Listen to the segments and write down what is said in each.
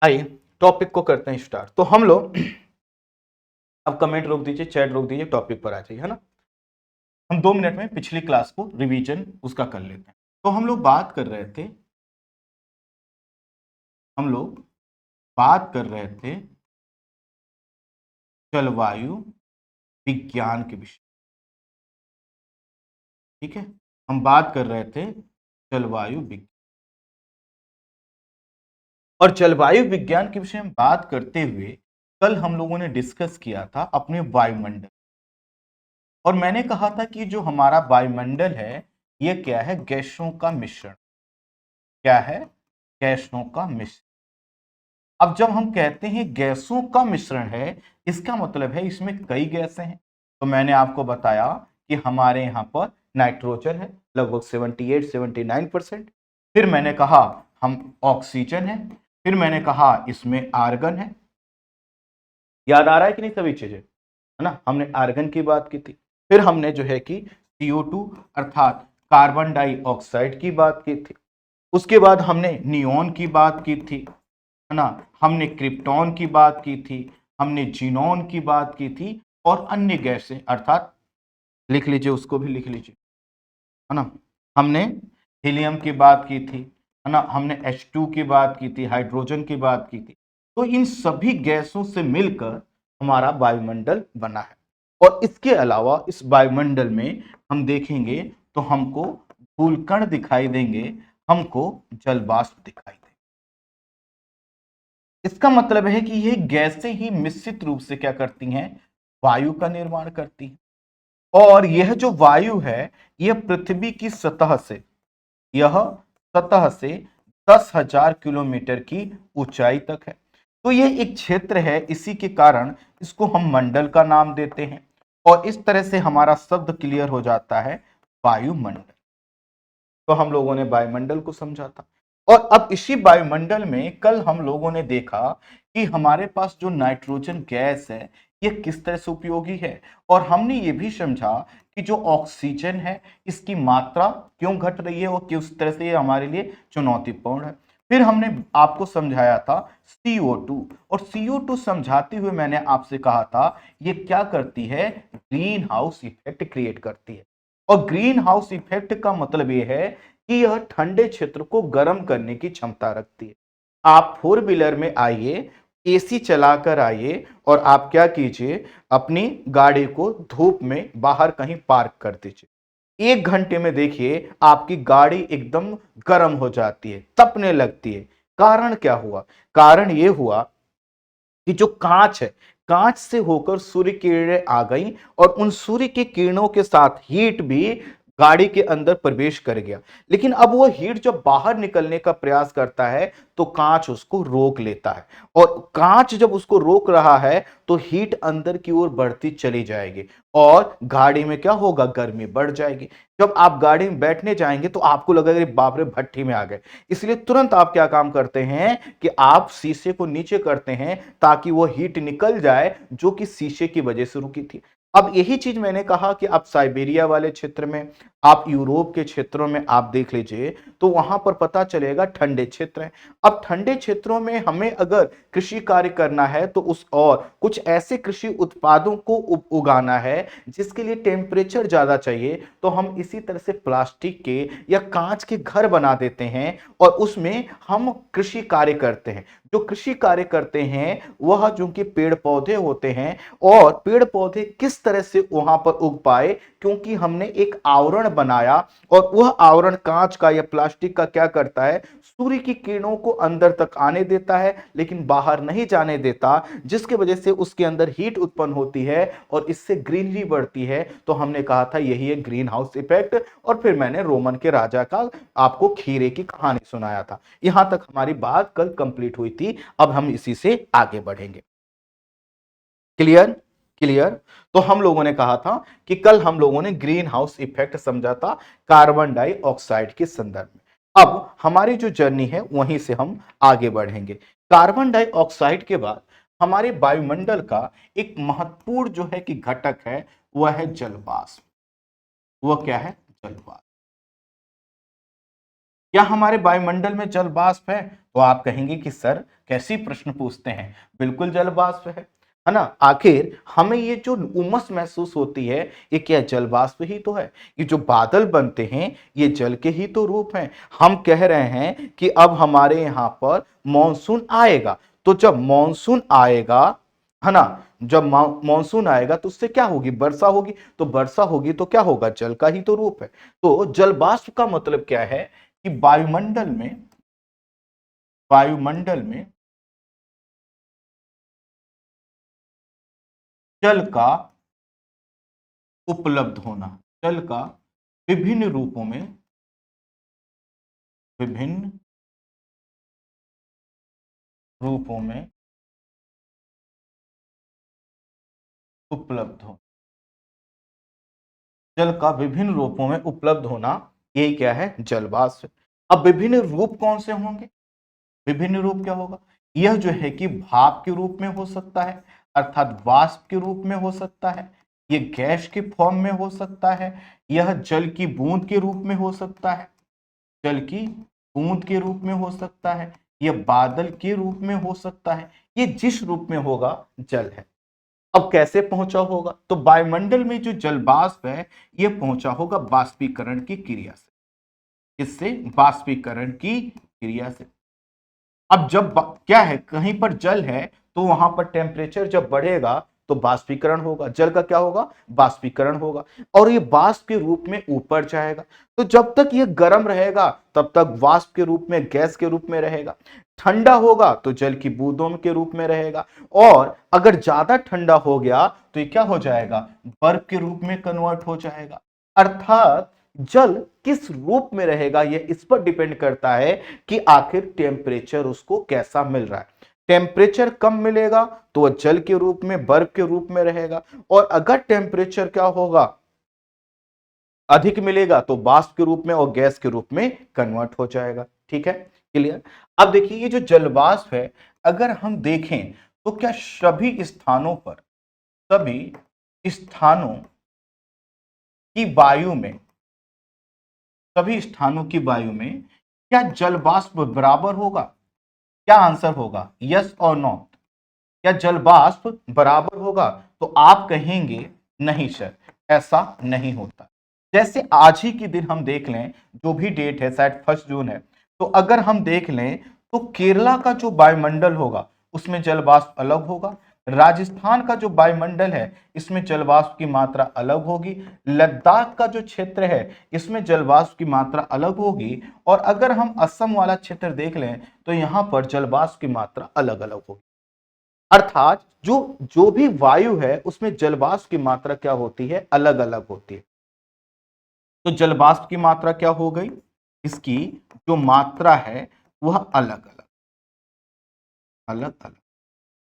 आइए टॉपिक को करते हैं स्टार्ट। तो हम लोग अब कमेंट रोक दीजिए, चैट रोक दीजिए, टॉपिक पर आ जाइए, है ना। हम 2 मिनट में पिछली क्लास को रिवीजन उसका कर लेते हैं। तो हम लोग बात कर रहे थे जलवायु विज्ञान के विषय। ठीक है, हम बात कर रहे थे जलवायु विज्ञान, और जलवायु विज्ञान के विषय में बात करते हुए कल हम लोगों ने डिस्कस किया था अपने वायुमंडल। और मैंने कहा था कि जो हमारा वायुमंडल है ये क्या है, गैसों का मिश्रण। क्या है, गैसों का मिश्रण। अब जब हम कहते हैं गैसों का मिश्रण है, इसका मतलब है इसमें कई गैसें हैं। तो मैंने आपको बताया कि हमारे यहाँ पर नाइट्रोजन है लगभग 78-79%। फिर मैंने कहा हम ऑक्सीजन है। फिर मैंने कहा इसमें आर्गन है। याद आ रहा है कि नहीं सभी चीजें, है ना। हमने आर्गन की बात की थी। फिर हमने जो है कि CO2 अर्थात कार्बन डाइऑक्साइड की बात की थी। उसके बाद हमने नियोन की बात की थी, है ना। हमने क्रिप्टॉन की बात की थी, हमने जीनोन की बात की थी, और अन्य गैसें अर्थात लिख लीजिए, उसको भी लिख लीजिए, है ना। हमने हीलियम की बात की थी, है ना। हमने H2 की बात की थी, हाइड्रोजन की बात की थी। तो इन सभी गैसों से मिलकर हमारा वायुमंडल बना है। और इसके अलावा इस वायुमंडल में हम देखेंगे तो हमको धूलकण दिखाई देंगे, हमको जलवाष्प दिखाई देंगे। इसका मतलब है कि ये गैसें ही निश्चित रूप से क्या करती हैं, वायु का निर्माण करती हैं। और यह जो वायु है यह पृथ्वी की यह सतह से 10,000 किलोमीटर की ऊंचाई तक है। तो यह एक क्षेत्र है, इसी के कारण इसको हम मंडल का नाम देते हैं। और इस तरह से हमारा शब्द क्लियर हो जाता है वायुमंडल। तो हम लोगों ने वायुमंडल को समझा था। और अब इसी वायुमंडल में कल हम लोगों ने देखा कि हमारे पास जो नाइट्रोजन गैस है ये किस तरह से उपयोगी है। और हमने ये भी समझा कि जो ऑक्सीजन है इसकी मात्रा क्यों घट रही है और किस तरह से ये हमारे लिए चुनौतीपूर्ण है। फिर हमने आपको समझाया था CO2, और CO2 समझाते हुए मैंने आपसे कहा था ये क्या करती है, ग्रीन हाउस इफेक्ट क्रिएट करती है। और ग्रीन हाउस इफेक्ट का मतलब यह है कि यह ठंडे क्षेत्र को गर्म करने की क्षमता रखती है। आप फोर व्हीलर में आइए, AC चलाकर आइए, और आप क्या कीजिए, अपनी गाड़ी को धूप में बाहर कहीं पार्क कर दीजिए। 1 घंटे में देखिए आपकी गाड़ी एकदम गर्म हो जाती है, तपने लगती है। कारण क्या हुआ, कारण यह हुआ कि जो कांच है, कांच से होकर सूर्य किरणें आ गई, और उन सूर्य की किरणों के साथ हीट भी गाड़ी के अंदर प्रवेश कर गया। लेकिन अब वो हीट जब बाहर निकलने का प्रयास करता है तो कांच उसको रोक लेता है। और कांच जब उसको रोक रहा है तो हीट अंदर की ओर बढ़ती चली जाएगी, और गाड़ी में क्या होगा, गर्मी बढ़ जाएगी। जब आप गाड़ी में बैठने जाएंगे तो आपको लगेगा बाप रे भट्ठी में आ गए। इसलिए तुरंत आप क्या काम करते हैं कि आप शीशे को नीचे करते हैं ताकि वो हीट निकल जाए जो कि शीशे की वजह से रुकी थी। अब यही चीज मैंने कहा कि आप साइबेरिया वाले क्षेत्र में, आप यूरोप के क्षेत्रों में आप देख लीजिए तो वहां पर पता चलेगा ठंडे क्षेत्र हैं। अब ठंडे क्षेत्रों में हमें अगर कृषि कार्य करना है तो उस और कुछ ऐसे कृषि उत्पादों को उगाना है जिसके लिए टेम्परेचर ज्यादा चाहिए, तो हम इसी तरह से प्लास्टिक के या कांच के घर बना देते हैं और उसमें हम कृषि कार्य करते हैं। जो कृषि कार्य करते हैं वह जो कि पेड़ पौधे होते हैं, और पेड़ पौधे किस तरह से वहां पर उग पाए, क्योंकि हमने एक आवरण बनाया, और वह आवरण कांच का या प्लास्टिक का क्या करता है, सूर्य की किरणों को अंदर तक आने देता है लेकिन बाहर नहीं जाने देता, जिसकी वजह से उसके अंदर हीट उत्पन्न होती है और इससे ग्रीनरी बढ़ती है। तो हमने कहा था यही है ग्रीन हाउस इफेक्ट। और फिर मैंने रोमन के राजा का आपको खीरे की कहानी सुनाया था। यहां तक हमारी बात कल कंप्लीट हुई थी। अब हम इसी से आगे बढ़ेंगे। Clear, clear. तो हम लोगों ने कहा था कि कल हम लोगों ने ग्रीन हाउस इफेक्ट समझा था कार्बन डाइऑक्साइड के संदर्भ में। अब हमारी जो जर्नी है वहीं से हम आगे बढ़ेंगे। कार्बन डाइऑक्साइड के बाद हमारे वायुमंडल का एक महत्वपूर्ण जो है कि घटक है वह है जलवाष्प। वह क्या है, जलवाष्प। क्या हमारे वायुमंडल में जल वाष्प है? तो आप कहेंगे कि सर कैसी प्रश्न पूछते हैं, बिल्कुल जल वाष्प है ना। आखिर हमें ये जो उमस महसूस होती है, ये क्या जल वाष्प ही तो है। ये जो बादल बनते हैं, ये जल के ही तो रूप हैं। हम कह रहे हैं कि अब हमारे यहाँ पर मॉनसून आएगा, तो जब मॉनसून आएगा, है ना, जब मॉनसून आएगा तो उससे क्या होगी, वर्षा होगी। तो वर्षा होगी तो क्या होगा, जल का ही तो रूप है। तो जल वाष्प का मतलब क्या है कि वायुमंडल में जल का उपलब्ध होना, जल का विभिन्न रूपों में, विभिन्न रूपों में उपलब्ध हो, जल का विभिन्न रूपों में उपलब्ध होना, यही क्या है, जल वाष्प। अब विभिन्न रूप कौन से होंगे, विभिन्न रूप क्या होगा, यह जो है कि भाप के रूप में हो सकता है, अर्थात वाष्प के रूप में हो सकता है, यह गैस के फॉर्म में हो सकता है, यह जल की बूंद के रूप में हो सकता है, जल की बूंद के रूप में हो सकता है, यह बादल के रूप में हो सकता है, ये जिस रूप में होगा जल है। अब कैसे पहुंचा होगा, तो वायुमंडल में जो जल वाष्प है, यह पहुंचा होगा बाष्पीकरण की क्रिया से। इससे बाष्पीकरण की क्रिया से। अब जब क्या है, कहीं पर जल है तो वहां पर टेम्परेचर जब बढ़ेगा तो बाष्पीकरण होगा, जल का क्या होगा, बाष्पीकरण होगा, और ये वाष्प के रूप में ऊपर जाएगा। तो जब तक ये गर्म रहेगा तब तक वाष्प के रूप में, गैस के रूप में रहेगा। ठंडा होगा तो जल की बूंदों के रूप में रहेगा, और अगर ज्यादा ठंडा हो गया तो ये क्या हो जाएगा, बर्फ के रूप में कन्वर्ट हो जाएगा। अर्थात जल किस रूप में रहेगा, यह इस पर डिपेंड करता है कि आखिर टेम्परेचर उसको कैसा मिल रहा है। टेम्परेचर कम मिलेगा तो वह जल के रूप में, बर्फ के रूप में रहेगा, और अगर टेम्परेचर क्या होगा, अधिक मिलेगा तो वाष्प के रूप में और गैस के रूप में कन्वर्ट हो जाएगा। ठीक है, क्लियर। अब देखिए ये जो जल वाष्प है, अगर हम देखें तो क्या सभी स्थानों की वायु में सभी स्थानों की वायु में क्या जल वाष्प बराबर होगा? क्या आंसर होगा, यस और नो? क्या जल वाष्प बराबर होगा? तो आप कहेंगे नहीं सर, ऐसा नहीं होता। जैसे आज ही के दिन हम देख लें, जो भी डेट है, शायद 1 जून है, तो अगर हम देख लें तो केरला का जो वायुमंडल होगा उसमें जल वाष्प अलग होगा, राजस्थान का जो वायुमंडल है इसमें जल वाष्प की मात्रा अलग होगी, लद्दाख का जो क्षेत्र है इसमें जल वाष्प की मात्रा अलग होगी, और अगर हम असम वाला क्षेत्र देख लें तो यहां पर जल वाष्प की मात्रा अलग अलग होगी। अर्थात जो जो भी वायु है उसमें जल वाष्प की मात्रा क्या होती है, अलग अलग होती है। तो जल वाष्प की मात्रा क्या हो गई, इसकी जो मात्रा है वह अलग अलग, अलग अलग।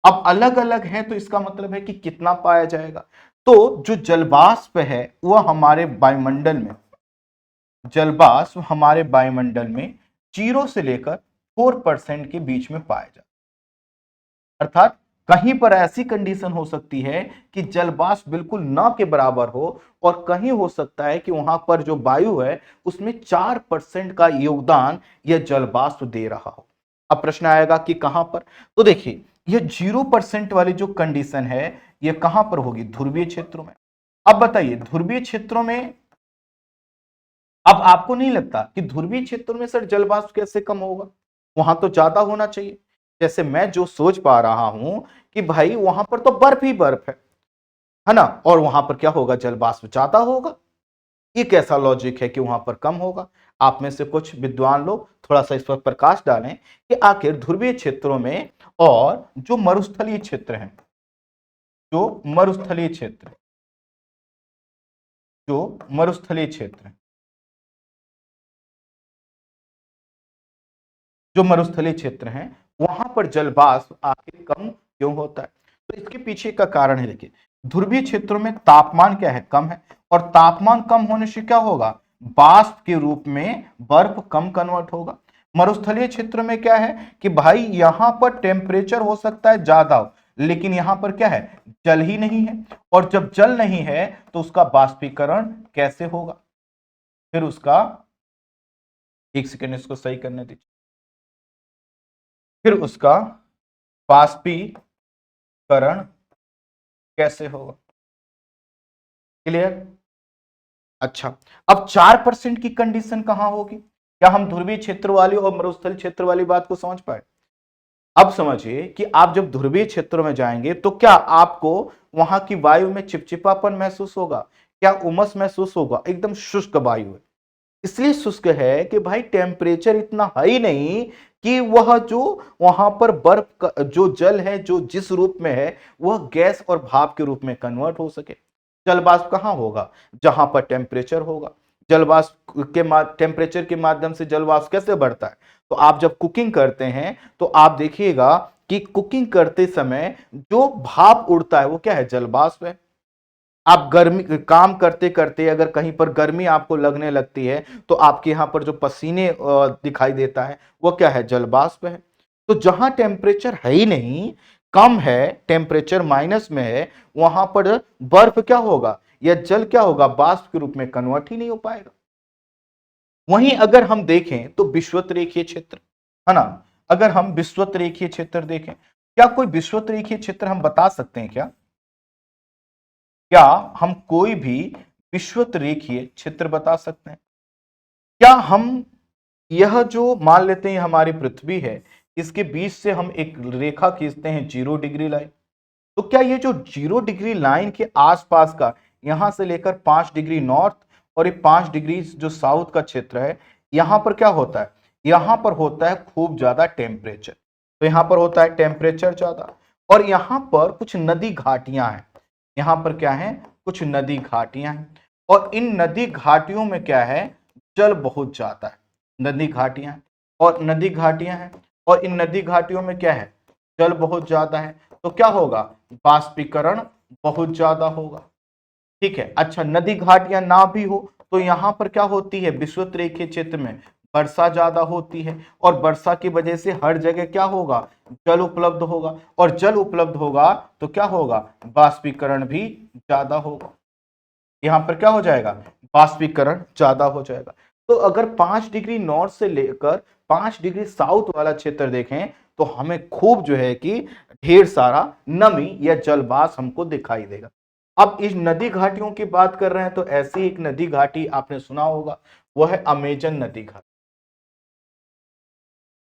अब अलग अलग है तो इसका मतलब है कि कितना पाया जाएगा। तो जो जलवाष्प है वह हमारे वायुमंडल में, जलवाष्प हमारे वायुमंडल में 0 से लेकर 4% के बीच में पाया जाता है। अर्थात कहीं पर ऐसी कंडीशन हो सकती है कि जलवाष्प बिल्कुल न के बराबर हो, और कहीं हो सकता है कि वहां पर जो वायु है उसमें 4% का योगदान यह जलवाष्प दे रहा हो। अब प्रश्न आएगा कि कहां पर, तो देखिए यह 0% वाली जो कंडीशन है यह कहां पर होगी, ध्रुवीय क्षेत्रों में। अब बताइए ध्रुवीय क्षेत्रों में, अब आपको नहीं लगता कि ध्रुवीय क्षेत्रों में सर जलवाष्प कैसे कम होगा, वहां तो ज्यादा होना चाहिए। जैसे मैं जो सोच पा रहा हूं कि भाई वहां पर तो बर्फ ही बर्फ है ना, और वहां पर क्या होगा, जलवाष्प ज्यादा होगा। ये कैसा लॉजिक है कि वहां पर कम होगा? आप में से कुछ विद्वान लोग थोड़ा सा इस पर प्रकाश डालें कि आखिर ध्रुवीय क्षेत्रों में और जो मरुस्थलीय क्षेत्र हैं, जो मरुस्थलीय क्षेत्र जो मरुस्थलीय क्षेत्र जो मरुस्थलीय क्षेत्र हैं वहां पर जलवाष्प आखिर कम क्यों होता है? तो इसके पीछे का कारण है, देखिए ध्रुवीय क्षेत्रों में तापमान क्या है, कम है, और तापमान कम होने से क्या होगा, वाष्प के रूप में बर्फ कम कन्वर्ट होगा। मरुस्थलीय क्षेत्र में क्या है कि भाई यहां पर टेम्परेचर हो सकता है ज्यादा हो, लेकिन यहां पर क्या है, जल ही नहीं है, और जब जल नहीं है तो उसका बाष्पीकरण कैसे होगा, फिर उसका एक सेकेंड इसको सही करने दीजिए। फिर उसका बाष्पीकरण कैसे होगा? क्लियर? अच्छा, अब 4% की कंडीशन कहां होगी? क्या हम ध्रुवीय क्षेत्र वाली और मरुस्थलीय क्षेत्र वाली बात को समझ पाए? अब समझिए कि आप जब ध्रुवीय क्षेत्रों में जाएंगे तो क्या आपको वहां की वायु में चिपचिपापन महसूस होगा? क्या उमस महसूस होगा? एकदम शुष्क वायु है। इसलिए शुष्क है कि भाई टेम्परेचर इतना हाई नहीं कि वह जो वहां पर जो जल है जो जिस रूप में है वह गैस और भाप के रूप में कन्वर्ट हो सके। जल वाष्प कहां होगा? जहां पर टेम्परेचर होगा। जल वाष्प के टेम्परेचर के माध्यम से जल वाष्प कैसे बढ़ता है? तो आप जब कुकिंग करते हैं तो आप देखिएगा कि कुकिंग करते समय जो भाप उड़ता है वो क्या है? जल वाष्प है। आप गर्मी काम करते करते अगर कहीं पर गर्मी आपको लगने लगती है तो आपके यहां पर जो पसीने दिखाई देता है वो क्या है? जल वाष्प है। तो जहां टेम्परेचर है ही नहीं, कम है, टेम्परेचर माइनस में है, वहां पर बर्फ क्या होगा? या जल क्या होगा? वाष्प के रूप में कन्वर्ट ही नहीं हो पाएगा। वहीं अगर हम देखें तो विषुवत रेखीय क्षेत्र है ना, अगर हम विषुवत रेखीय क्षेत्र देखें, क्या कोई विषुवत रेखीय क्षेत्र हम बता सकते हैं क्या? क्या हम कोई भी विषुवत रेखीय क्षेत्र बता सकते हैं? क्या हम यह जो मान लेते हैं हमारी पृथ्वी है, इसके बीच से हम एक रेखा खींचते हैं 0 डिग्री लाइन, तो क्या ये जो 0 डिग्री लाइन के आसपास का यहां से लेकर 5 डिग्री नॉर्थ और ये 5 डिग्री जो साउथ का क्षेत्र है, यहां पर क्या होता है? यहां पर होता है खूब ज्यादा टेम्परेचर। तो यहां पर होता है टेम्परेचर ज्यादा, और यहां पर कुछ नदी घाटियां हैं। यहां पर क्या है? कुछ नदी घाटियां हैं, और इन नदी घाटियों में क्या है? जल बहुत ज्यादा है। नदी घाटियां हैं और नदी घाटियां हैं, और इन नदी घाटियों में क्या है? जल बहुत ज्यादा है। तो क्या होगा? बाष्पीकरण बहुत ज्यादा होगा। ठीक है। अच्छा, नदी घाटियां ना भी हो तो यहां पर क्या होती है? विषुवत रेखीय क्षेत्र में वर्षा ज्यादा होती है, और वर्षा की वजह से हर जगह क्या होगा? जल उपलब्ध होगा, और जल उपलब्ध होगा तो क्या होगा? बाष्पीकरण भी ज्यादा होगा। यहां पर क्या हो जाएगा? बाष्पीकरण ज्यादा हो जाएगा। तो अगर 5 डिग्री नॉर्थ से लेकर 5 डिग्री साउथ वाला क्षेत्र देखें तो हमें खूब जो है कि ढेर सारा नमी या जलवाष्प हमको दिखाई देगा। अब इस नदी घाटियों की बात कर रहे हैं तो ऐसी एक नदी घाटी आपने सुना होगा, वह है अमेजन नदी घाटी।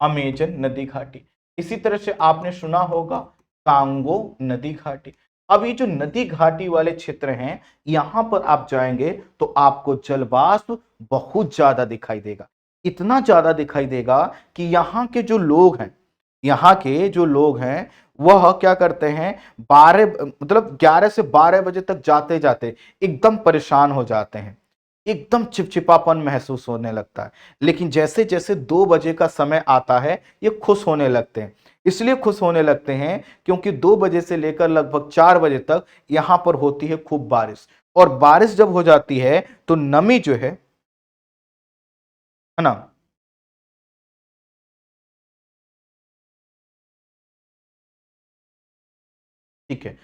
अमेजन नदी घाटी। इसी तरह से आपने सुना होगा कांगो नदी घाटी। अब ये जो नदी घाटी वाले क्षेत्र हैं, यहां पर आप जाएंगे तो आपको जलवाष्प बहुत ज्यादा दिखाई देगा। इतना ज्यादा दिखाई देगा कि यहाँ के जो लोग हैं, यहाँ के जो लोग हैं वह क्या करते हैं? 11 से 12 बजे तक जाते जाते एकदम परेशान हो जाते हैं, एकदम चिपचिपापन महसूस होने लगता है। लेकिन जैसे जैसे 2 बजे का समय आता है ये खुश होने लगते हैं। इसलिए खुश होने लगते हैं क्योंकि 2 बजे से लेकर लगभग 4 बजे तक यहां पर होती है खूब बारिश, और बारिश जब हो जाती है तो नमी जो है ना, ठीक है,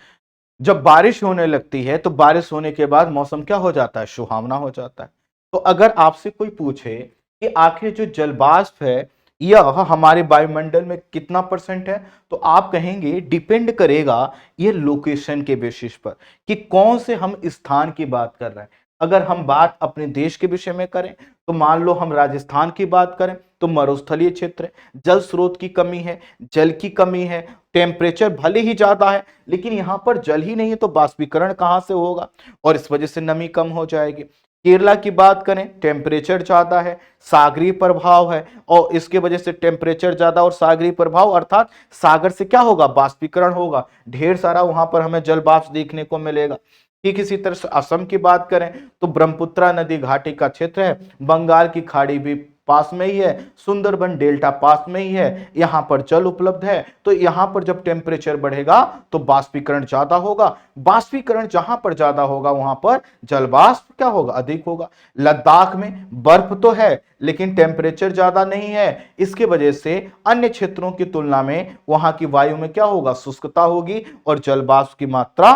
जब बारिश होने लगती है तो बारिश होने के बाद मौसम क्या हो जाता है? सुहावना हो जाता है। तो अगर आपसे कोई पूछे कि आखिर जो जलवाष्प है यह हमारे वायुमंडल में कितना परसेंट है, तो आप कहेंगे डिपेंड करेगा ये लोकेशन के बेसिस पर कि कौन से हम स्थान की बात कर रहे हैं। अगर हम बात अपने देश के विषय में करें तो मान लो हम राजस्थान की बात करें तो मरुस्थलीय क्षेत्र है, जल स्रोत की कमी है, जल की कमी है, टेम्परेचर भले ही ज्यादा है लेकिन यहां पर जल ही नहीं है तो बाष्पीकरण कहां से होगा, और इस वजह से नमी कम हो जाएगी। केरला की बात करें, टेम्परेचर ज्यादा है, सागरीय प्रभाव है, और इसके वजह से टेम्परेचर ज्यादा और सागरीय प्रभाव अर्थात सागर से क्या होगा? बाष्पीकरण होगा, ढेर सारा वहां पर हमें जल वाष्प देखने को मिलेगा। ठीक इसी तरह से असम की बात करें तो ब्रह्मपुत्रा नदी घाटी का क्षेत्र है, बंगाल की खाड़ी भी पास में ही है, सुंदरबन डेल्टा पास में ही है, यहां पर जल उपलब्ध है। तो यहां पर जब टेम्परेचर बढ़ेगा तो बाष्पीकरण ज्यादा होगा, बाष्पीकरण जहां पर ज्यादा होगा वहां पर जलवाष्प क्या होगा? अधिक होगा। लद्दाख में बर्फ तो है लेकिन टेम्परेचर ज्यादा नहीं है, इसके वजह से अन्य क्षेत्रों की तुलना में वहां की वायु में क्या होगा? शुष्कता होगी और जलवाष्प की मात्रा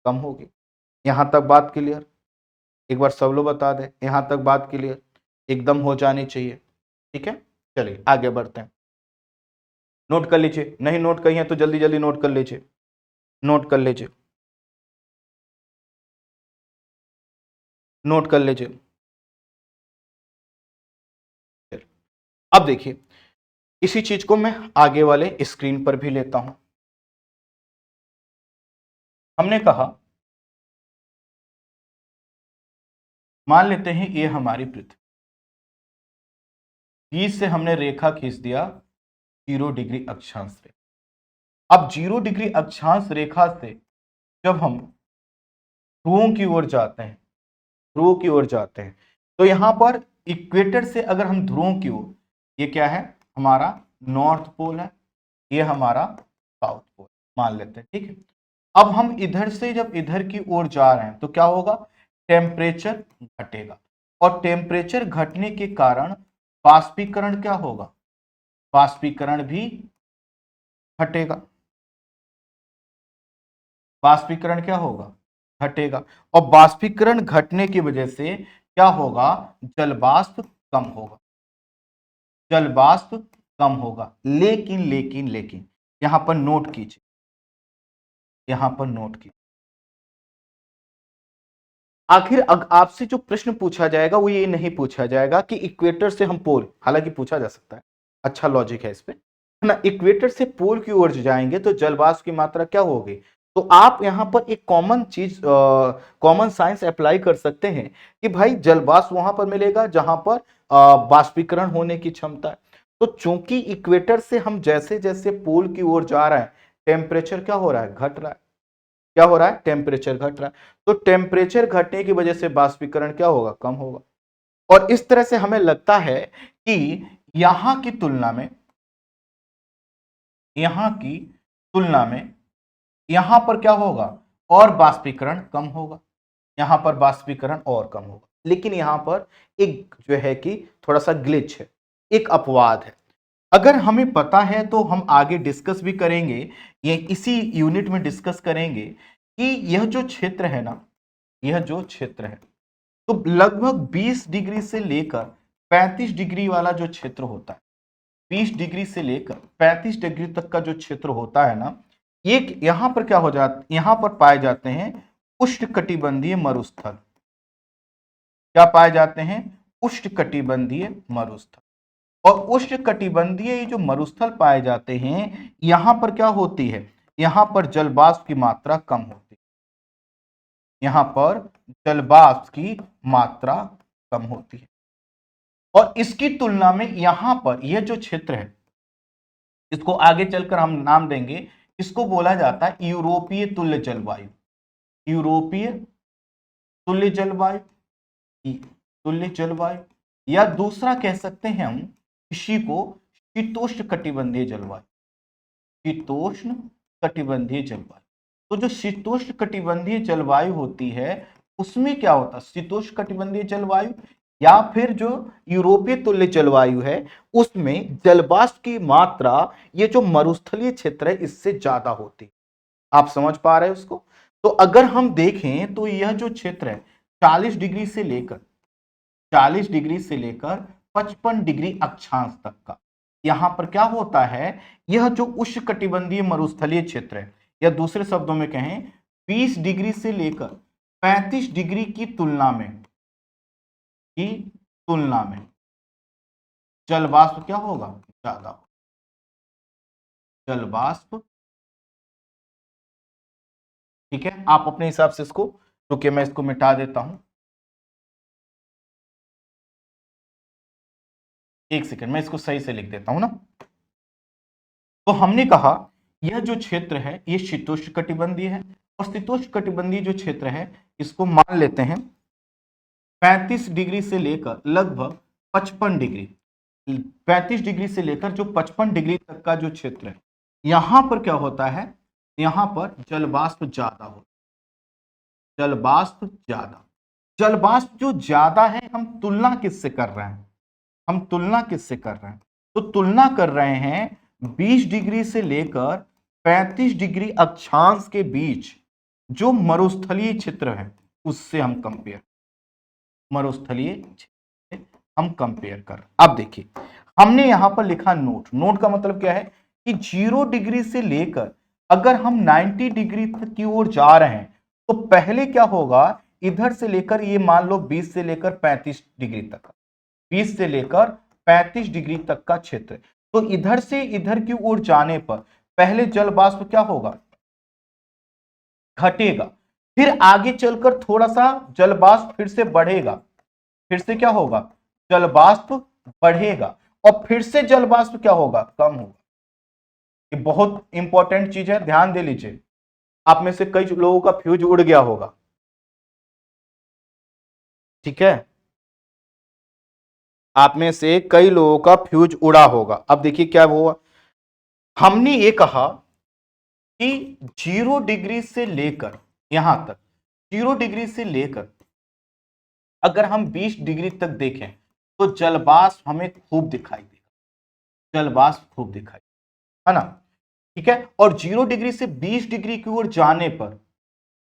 कम होगी। यहां तक बात क्लियर? एक बार सब लोग बता दें, यहां तक बात क्लियर एकदम हो जानी चाहिए। ठीक है, चलिए आगे बढ़ते हैं। नोट कर लीजिए, नहीं नोट करिए तो जल्दी जल्दी नोट कर लीजिए, नोट कर लीजिए, नोट कर लीजिए। अब देखिए, इसी चीज को मैं आगे वाले स्क्रीन पर भी लेता हूं। हमने कहा, मान लेते हैं ये हमारी पृथ्वी, बीच से हमने रेखा खींच दिया 0 डिग्री अक्षांश रेखा। अब 0 डिग्री अक्षांश रेखा से जब हम ध्रुवों की ओर जाते हैं, ध्रुवों की ओर जाते हैं, तो यहां पर इक्वेटर से अगर हम ध्रुवों की ओर, ये क्या है, हमारा नॉर्थ पोल है, ये हमारा साउथ पोल मान लेते हैं, ठीक है। अब हम इधर से जब इधर की ओर जा रहे हैं तो क्या होगा, टेम्परेचर घटेगा, और टेम्परेचर घटने के कारण बाष्पीकरण क्या होगा, बाष्पीकरण भी घटेगा, बाष्पीकरण क्या होगा, घटेगा। और बाष्पीकरण घटने की वजह से क्या होगा, जलवाष्प कम होगा, जलवाष्प कम होगा। लेकिन लेकिन लेकिन यहां पर नोट कीजिए, यहां पर नोट कीजिए, आखिर आपसे जो प्रश्न पूछा जाएगा वो ये नहीं पूछा जाएगा कि इक्वेटर से हम पोल, हालांकि पूछा जा सकता है, अच्छा लॉजिक है इस पे, है ना, इक्वेटर से पोल की ओर जाएंगे तो जलवाष्प की मात्रा क्या होगी। तो आप यहां पर एक कॉमन चीज, कॉमन साइंस अप्लाई कर सकते हैं कि भाई जलवाष्प वहां पर मिलेगा जहां पर बाष्पीकरण होने की क्षमता है। तो चूंकि इक्वेटर से हम जैसे जैसे पोल की ओर जा रहे हैं, टेम्परेचर क्या हो रहा है, घट रहा है, क्या हो रहा है, टेम्परेचर घट रहा है। तो टेम्परेचर घटने की वजह से बाष्पीकरण क्या होगा, कम होगा। और इस तरह से हमें लगता है कि यहां की तुलना में, यहां की तुलना में यहां पर क्या होगा, और बाष्पीकरण कम होगा, यहां पर बाष्पीकरण और कम होगा। लेकिन यहां पर एक जो है कि थोड़ा सा ग्लिच है, एक अपवाद है। अगर हमें पता है तो हम आगे डिस्कस भी करेंगे, ये इसी यूनिट में डिस्कस करेंगे कि यह जो क्षेत्र है ना, यह जो क्षेत्र है, तो लगभग 20 डिग्री से लेकर 35 डिग्री वाला जो क्षेत्र होता है, 20 डिग्री से लेकर 35 डिग्री तक का जो क्षेत्र होता है ना, ये यहां पर क्या हो जाता, यहां पर पाए जाते हैं उष्णकटिबंधीय मरुस्थल। क्या पाए जाते हैं, उष्णकटिबंधीय मरुस्थल। और उष्णकटिबंधीय ये जो मरुस्थल पाए जाते हैं, यहां पर क्या होती है, यहां पर जलवाष्प की मात्रा कम होती है, यहां पर जलवाष्प की मात्रा कम होती है। और इसकी तुलना में यहां पर यह जो क्षेत्र है, इसको आगे चलकर हम नाम देंगे, इसको बोला जाता है यूरोपीय तुल्य जलवायु, यूरोपीय तुल्य जलवायु, तुल्य जलवायु, या दूसरा कह सकते हैं हम इसी को शीतोष्ण कटिबंधीय जलवायु, शीतोष्ण कटिबंधीय जलवायु। तो जो शीतोष्ण कटिबंधीय जलवायु होती है उसमें क्या होता है, शीतोष्ण कटिबंधीय जलवायु या फिर जो यूरोपीय तुल्य जलवायु है, उसमें जलवाष्प की मात्रा ये जो मरुस्थलीय क्षेत्र है इससे ज्यादा होती है। आप समझ पा रहे हैं उसको। तो अगर हम देखें तो यह जो क्षेत्र है 40 डिग्री से लेकर 40 डिग्री से लेकर 55 डिग्री अक्षांश तक का, यहां पर क्या होता है, यह जो उष्णकटिबंधीय मरुस्थलीय क्षेत्र है, या दूसरे शब्दों में कहें 20 डिग्री से लेकर 35 डिग्री की तुलना में जलवाष्प क्या होगा, ज्यादा होगा, जलवाष्प। ठीक है, आप अपने हिसाब से इसको, रुकिए मैं इसको मिटा देता हूं, एक सेकंड मैं इसको सही से लिख देता हूं ना। तो हमने कहा यह जो क्षेत्र है ये शीतोष्ण कटिबंधीय है, और शीतोष्ण कटिबंधीय जो क्षेत्र है इसको मान लेते हैं 35 डिग्री से लेकर लगभग 55 डिग्री, 35 डिग्री से लेकर जो 55 डिग्री तक का जो क्षेत्र है, यहां पर क्या होता है, यहां पर जलवाष्प ज्यादा होता है, जलवाष्प ज्यादा, जलवाष्प जो ज्यादा है, हम तुलना किससे कर रहे हैं, हम तुलना किससे कर रहे हैं, तो तुलना कर रहे हैं 20 डिग्री से लेकर 35 डिग्री अक्षांश के बीच जो मरुस्थलीय क्षेत्र है उससे हम कंपेयर, मरुस्थलीय क्षेत्र हम कंपेयर कर। अब देखिए हमने यहां पर लिखा नोट। नोट का मतलब क्या है कि 0 डिग्री से लेकर अगर हम 90 डिग्री तक की ओर जा रहे हैं तो पहले क्या होगा, इधर से लेकर ये मान लो 20 से लेकर 35 डिग्री तक, 20 से लेकर 35 डिग्री तक का क्षेत्र, तो इधर से इधर की ओर जाने पर पहले जल वाष्प क्या होगा, घटेगा। फिर आगे चलकर थोड़ा सा जल वाष्प फिर से बढ़ेगा, फिर से क्या होगा, जल वाष्प बढ़ेगा, और फिर से जल वाष्प क्या होगा, कम होगा। ये बहुत इंपॉर्टेंट चीज है, ध्यान दे लीजिए। आप में से कई लोगों का फ्यूज उड़ गया होगा, ठीक है, आप में से कई लोगों का फ्यूज उड़ा होगा। अब देखिए क्या हुआ, हमने ये कहा कि 0 डिग्री से लेकर यहां तक, 0 डिग्री से लेकर अगर हम 20 डिग्री तक देखें तो जलवाष्प हमें खूब दिखाई देगा, जलवाष्प खूब दिखाई, है ना, ठीक है। और 0 डिग्री से 20 डिग्री की ओर जाने पर,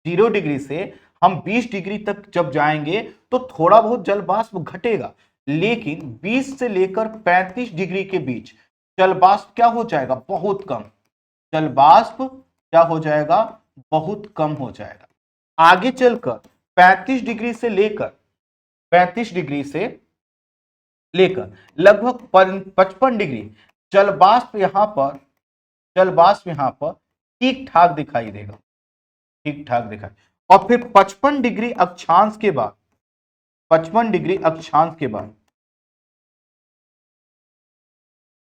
0 डिग्री से हम 20 डिग्री तक जब जाएंगे तो थोड़ा बहुत जलवाष्प घटेगा, लेकिन 20 से लेकर 35 डिग्री के बीच जलवाष्प क्या हो जाएगा, बहुत कम, जलवाष्प क्या हो जाएगा, बहुत कम हो जाएगा। आगे चलकर 35 डिग्री से लेकर 35 डिग्री से लेकर लगभग 55 डिग्री जलवाष्प यहां पर ठीक ठाक दिखाई देगा, ठीक ठाक दिखाई। और फिर 55 डिग्री अक्षांश के बाद, 55 डिग्री अक्षांश के बाद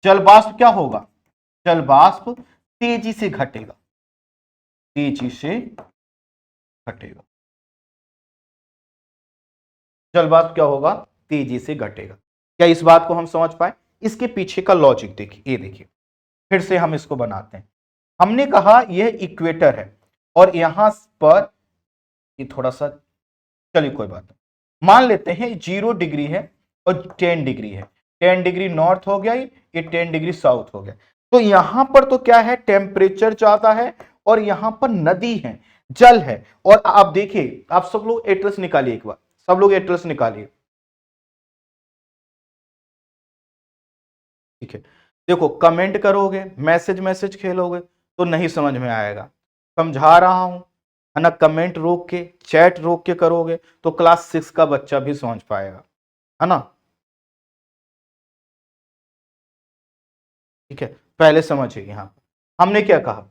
जलवाष्प क्या होगा, जलवाष्प तेजी से घटेगा, तेजी से घटेगा, जलवाष्प क्या होगा, तेजी से घटेगा। क्या इस बात को हम समझ पाए? इसके पीछे का लॉजिक देखिए, ये देखिए, फिर से हम इसको बनाते हैं। हमने कहा यह इक्वेटर है और यहां पर ये थोड़ा सा, चलिए कोई बात नहीं, मान लेते हैं 0 डिग्री है और 10 डिग्री है, 10 डिग्री नॉर्थ हो गया, ये 10 डिग्री साउथ हो गया। तो यहां पर तो क्या है, टेम्परेचर ज्यादा है और यहां पर नदी है, जल है। और आप देखिए, आप सब लोग एटलस निकालिए एक बार, सब लोग एटलस निकालिए, ठीक है। देखो कमेंट करोगे, मैसेज मैसेज खेलोगे तो नहीं समझ में आएगा, समझा रहा हूं, है ना, कमेंट रोक के, चैट रोक के करोगे तो क्लास 6 का बच्चा भी समझ पाएगा, है ना, ठीक है। पहले समझिए, यहां हमने क्या कहा,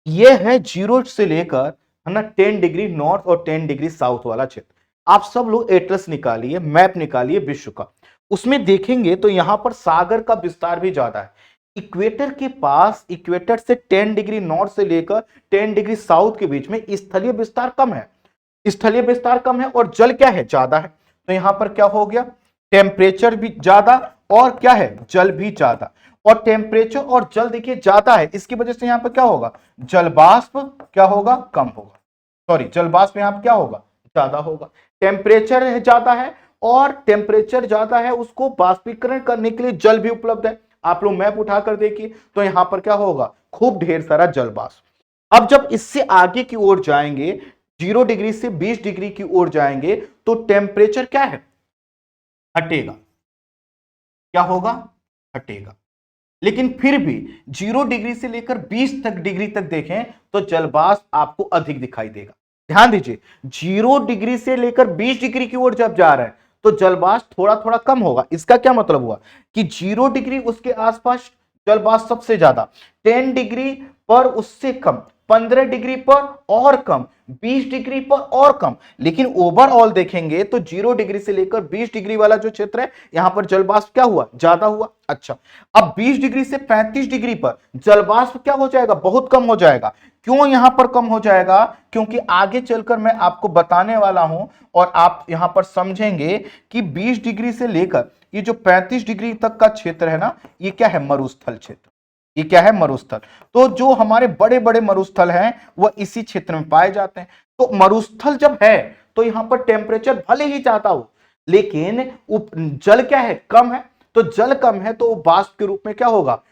यह है 0 से लेकर, है ना, 10 डिग्री नॉर्थ और 10 डिग्री साउथ वाला क्षेत्र। आप सब लोग एटलस निकालिए, मैप निकालिए विश्व का, उसमें देखेंगे तो यहां पर सागर का विस्तार भी ज्यादा है। इक्वेटर के पास, इक्वेटर से 10 डिग्री नॉर्थ से लेकर 10 डिग्री साउथ के बीच में स्थलीय विस्तार कम है, स्थलीय विस्तार कम है और जल क्या है, ज्यादा है। तो यहां पर क्या हो गया, टेम्परेचर भी ज्यादा और क्या है, जल भी ज्यादा। और टेम्परेचर और जल देखिए ज्यादा है, इसकी वजह से यहां पर क्या होगा, जलवाष्प क्या होगा, कम होगा, सॉरी जलवाष्प यहां पर क्या होगा, ज्यादा होगा। टेम्परेचर ज्यादा है और टेम्परेचर ज्यादा है, उसको बाष्पीकरण करने के लिए जल भी उपलब्ध है। आप लोग मैप उठाकर देखिए तो यहां पर क्या होगा, खूब ढेर सारा जल वाष्प। अब जब इससे आगे की ओर जाएंगे, 0 डिग्री से 20 डिग्री की ओर जाएंगे तो टेम्परेचर क्या है, हटेगा, क्या होगा, हटेगा। लेकिन फिर भी 0 डिग्री से लेकर 20 तक डिग्री तक देखें तो जलवाष्प आपको अधिक दिखाई देगा। ध्यान दीजिए, 0 डिग्री से लेकर 20 डिग्री की ओर जब जा रहे हैं तो जलवाष्प थोड़ा थोड़ा कम होगा। इसका क्या मतलब हुआ कि 0 डिग्री उसके आसपास जलवाष्प सबसे ज्यादा, 10 डिग्री पर उससे कम, 15 डिग्री पर और कम, 20 डिग्री पर और कम। लेकिन ओवरऑल देखेंगे तो 0 डिग्री से लेकर 20 डिग्री वाला जो क्षेत्र है यहां पर जलवाष्प क्या हुआ, ज्यादा हुआ। अच्छा, अब 20 डिग्री से 35 डिग्री पर जलवाष्प क्या हो जाएगा, बहुत कम हो जाएगा। क्यों यहां पर कम हो जाएगा, क्योंकि आगे चलकर मैं आपको बताने वाला हूं और आप यहां पर समझेंगे कि 20 डिग्री से लेकर ये जो 35 डिग्री तक का क्षेत्र है ना, ये क्या है, मरुस्थल क्षेत्र, ये क्या है, मरुस्थल। तो जो हमारे बड़े बड़े मरुस्थल हैं वह इसी क्षेत्र में पाए जाते हैं। तो मरुस्थल जब है तो यहां पर टेम्परेचर भले ही ज्यादा हो लेकिन जल क्या है, कम है। तो जल कम है तो वाष्प के रूप में क्या होगा,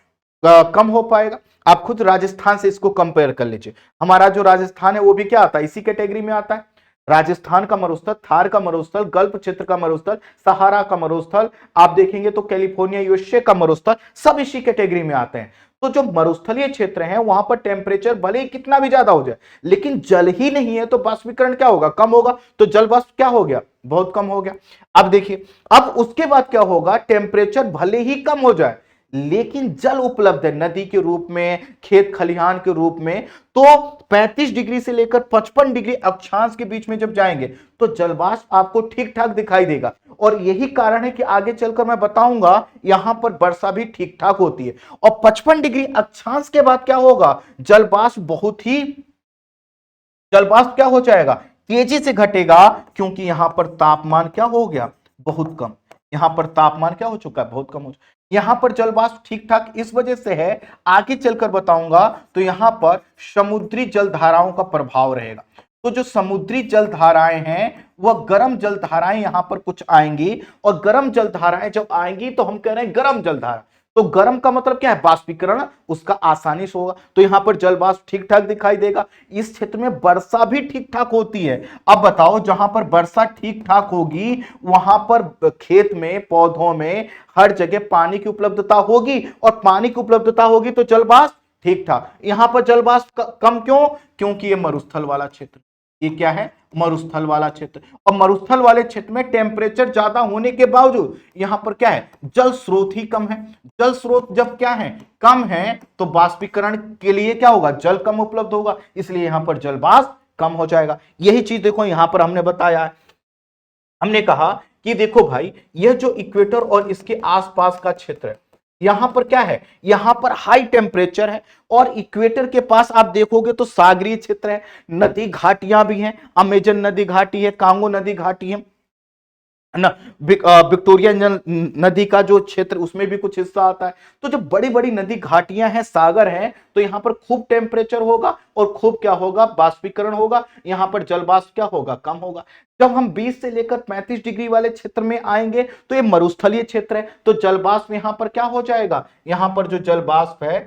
कम हो पाएगा। आप खुद राजस्थान से इसको कंपेयर कर लीजिए, हमारा जो राजस्थान है वो भी क्या आता है, इसी कैटेगरी में आता है। राजस्थान का मरुस्थल, थार का मरुस्थल, गल्फ क्षेत्र का मरुस्थल, सहारा का मरुस्थल, आप देखेंगे तो कैलिफोर्निया यूएसए का मरुस्थल, सब इसी कैटेगरी में आते हैं। तो जो मरुस्थलीय क्षेत्र है वहां पर टेम्परेचर भले ही कितना भी ज्यादा हो जाए, लेकिन जल ही नहीं है तो बाष्पीकरण क्या होगा, कम होगा। तो जल वाष्प क्या हो गया, बहुत कम हो गया। अब देखिए, अब उसके बाद क्या होगा, टेम्परेचर भले ही कम हो जाए लेकिन जल उपलब्ध है नदी के रूप में, खेत खलिहान के रूप में। तो 35 डिग्री से लेकर 55 डिग्री अक्षांश के बीच में जब जाएंगे तो जलवाष्प आपको ठीक ठाक दिखाई देगा। और यही कारण है कि आगे चलकर मैं बताऊंगा यहां पर वर्षा भी ठीक ठाक होती है। और 55 डिग्री अक्षांश के बाद क्या होगा, जलवाष्प बहुत ही, जलवाष्प क्या हो जाएगा, तेजी से घटेगा, क्योंकि यहां पर तापमान क्या हो गया, बहुत कम। यहां पर तापमान क्या हो चुका है, बहुत कम हो चुका है। यहां पर जलवाष्प ठीक ठाक इस वजह से है, आगे चलकर बताऊंगा। तो यहां पर समुद्री जल धाराओं का प्रभाव रहेगा। तो जो समुद्री जल धाराएं हैं वह गर्म जल धाराएं यहां पर कुछ आएंगी, और गर्म जल धाराएं जब आएंगी तो हम कह रहे हैं गर्म जल धारा। तो गर्म का मतलब क्या है, बाष्पीकरण उसका आसानी से होगा। तो यहां पर जल वाष्प ठीक ठाक दिखाई देगा। इस क्षेत्र में वर्षा भी ठीक ठाक होती है। अब बताओ, जहां पर वर्षा ठीक ठाक होगी वहां पर खेत में, पौधों में हर जगह पानी की उपलब्धता होगी, और पानी की उपलब्धता होगी तो जल वाष्प ठीक ठाक। यहां पर जल वाष्प कम क्यों, क्योंकि ये मरुस्थल वाला क्षेत्र, ये क्या है, मरुस्थल वाला क्षेत्र। और मरुस्थल वाले क्षेत्र में टेम्परेचर ज्यादा होने के बावजूद यहां पर क्या है, जल स्रोत ही कम है। जल स्रोत जब क्या है, कम है, तो बाष्पीकरण के लिए क्या होगा, जल कम उपलब्ध होगा, इसलिए यहां पर जल वाष्प कम हो जाएगा। यही चीज देखो यहां पर हमने बताया है। हमने कहा कि देखो भाई, यह जो इक्वेटर और इसके आसपास का क्षेत्र है, यहां पर क्या है, यहां पर हाई टेम्परेचर है। और इक्वेटर के पास आप देखोगे तो सागरीय क्षेत्र है, नदी घाटियां भी हैं, अमेजन नदी घाटी है, कांगो नदी घाटी है ना, विक्टोरिया नदी का जो क्षेत्र उसमें भी कुछ हिस्सा आता है। तो जो बड़ी बड़ी नदी घाटियां हैं, सागर हैं, तो यहां पर खूब टेम्परेचर होगा और खूब क्या होगा, बाष्पीकरण होगा। यहां पर जल वाष्प क्या होगा, कम होगा। जब हम 20 से लेकर 35 डिग्री वाले क्षेत्र में आएंगे तो ये मरुस्थलीय क्षेत्र है, तो जल वाष्प यहां पर क्या हो जाएगा, यहां पर जो जल वाष्प है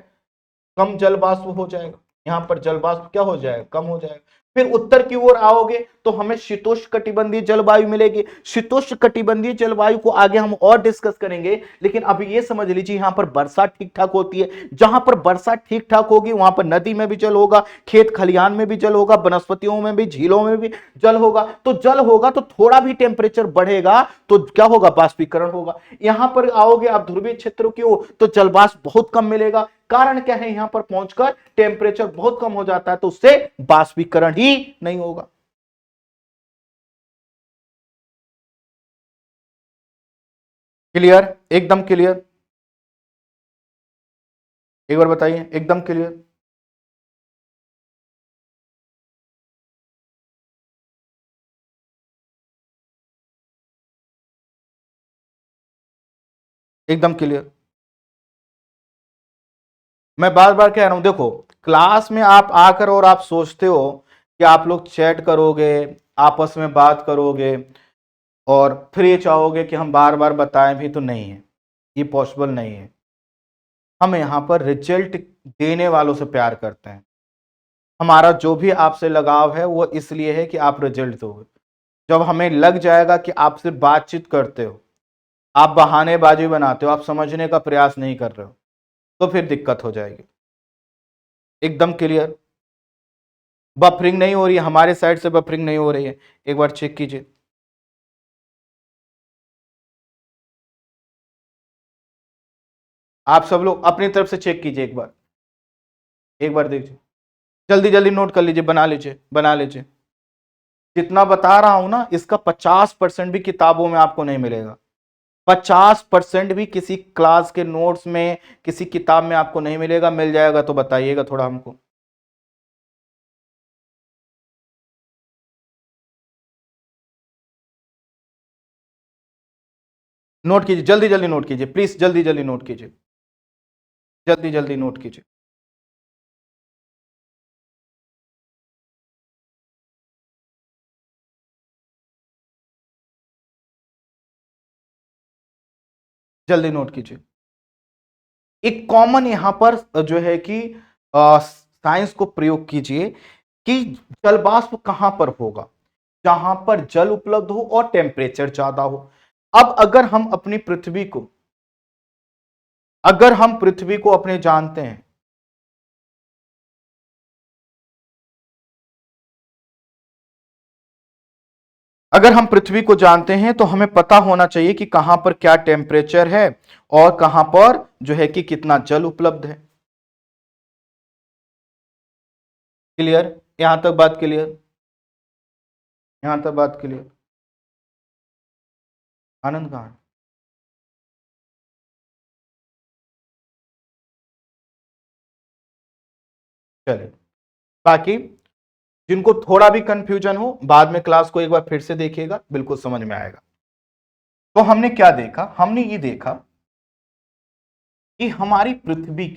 कम जल वाष्प हो जाएगा। यहां पर जल वाष्प क्या हो जाएगा, कम हो जाएगा। फिर उत्तर की ओर आओगे तो हमें शीतोष्ण कटिबंधीय जलवायु मिलेगी। शीतोष्ण कटिबंधीय जलवायु को आगे हम और डिस्कस करेंगे, लेकिन अभी ये समझ लीजिए यहां पर वर्षा ठीक ठाक होती है। जहां पर वर्षा ठीक ठाक होगी वहां पर नदी में भी जल होगा, खेत खलिहान में भी जल होगा, वनस्पतियों में भी, झीलों में भी जल होगा। तो जल होगा तो थोड़ा भी टेम्परेचर बढ़ेगा तो क्या होगा, बाष्पीकरण होगा। यहां पर आओगे आप ध्रुवीय क्षेत्रों की ओर तो जलवाष्प बहुत कम मिलेगा। कारण क्या है, यहां पर पहुंचकर टेम्परेचर बहुत कम हो जाता है, तो उससे बाष्पीकरण ही नहीं होगा। क्लियर, एकदम क्लियर, एक बार बताइए, एकदम क्लियर। एकदम क्लियर। मैं बार बार कह रहा हूं, देखो क्लास में आप आकर और आप सोचते हो कि आप लोग चैट करोगे, आपस में बात करोगे, और फिर ये चाहोगे कि हम बार बार बताएं भी, तो नहीं है, ये पॉसिबल नहीं है। हम यहां पर रिजल्ट देने वालों से प्यार करते हैं। हमारा जो भी आपसे लगाव है वो इसलिए है कि आप रिजल्ट दोगे। जब हमें लग जाएगा कि आप सिर्फ बातचीत करते हो, आप बहानेबाजी बनाते हो, आप समझने का प्रयास नहीं कर रहे हो, तो फिर दिक्कत हो जाएगी। एकदम क्लियर। बफरिंग नहीं हो रही है, हमारे साइड से बफरिंग नहीं हो रही है, एक बार चेक कीजिए। आप सब लोग अपनी तरफ से चेक कीजिए, एक बार देखिए, जल्दी जल्दी नोट कर लीजिए, बना लीजिए, बना लीजिए। जितना बता रहा हूं ना, इसका 50% भी किताबों में आपको नहीं मिलेगा। 50% भी किसी क्लास के नोट्स में, किसी किताब में आपको नहीं मिलेगा। मिल जाएगा तो बताइएगा थोड़ा हमको। नोट कीजिए, जल्दी जल्दी नोट कीजिए, प्लीज जल्दी जल्दी नोट कीजिए, जल्दी जल्दी नोट कीजिए। जल्दी नोट कीजिए। एक कॉमन यहां पर जो है कि साइंस को प्रयोग कीजिए कि जलवाष्प कहां पर होगा। जहां पर जल उपलब्ध हो और टेम्परेचर ज्यादा हो। अब अगर हम पृथ्वी को अपने जानते हैं, अगर हम पृथ्वी को जानते हैं तो हमें पता होना चाहिए कि कहां पर क्या टेम्परेचर है और कहां पर जो है कि कितना जल उपलब्ध है। क्लियर? यहां तक बात क्लियर? यहां तक बात क्लियर? आनंद कहां है? चले, बाकी जिनको थोड़ा भी कंफ्यूजन हो बाद में क्लास को एक बार फिर से देखिएगा, बिल्कुल समझ में आएगा। तो हमने क्या देखा? हमने ये देखा कि हमारी पृथ्वी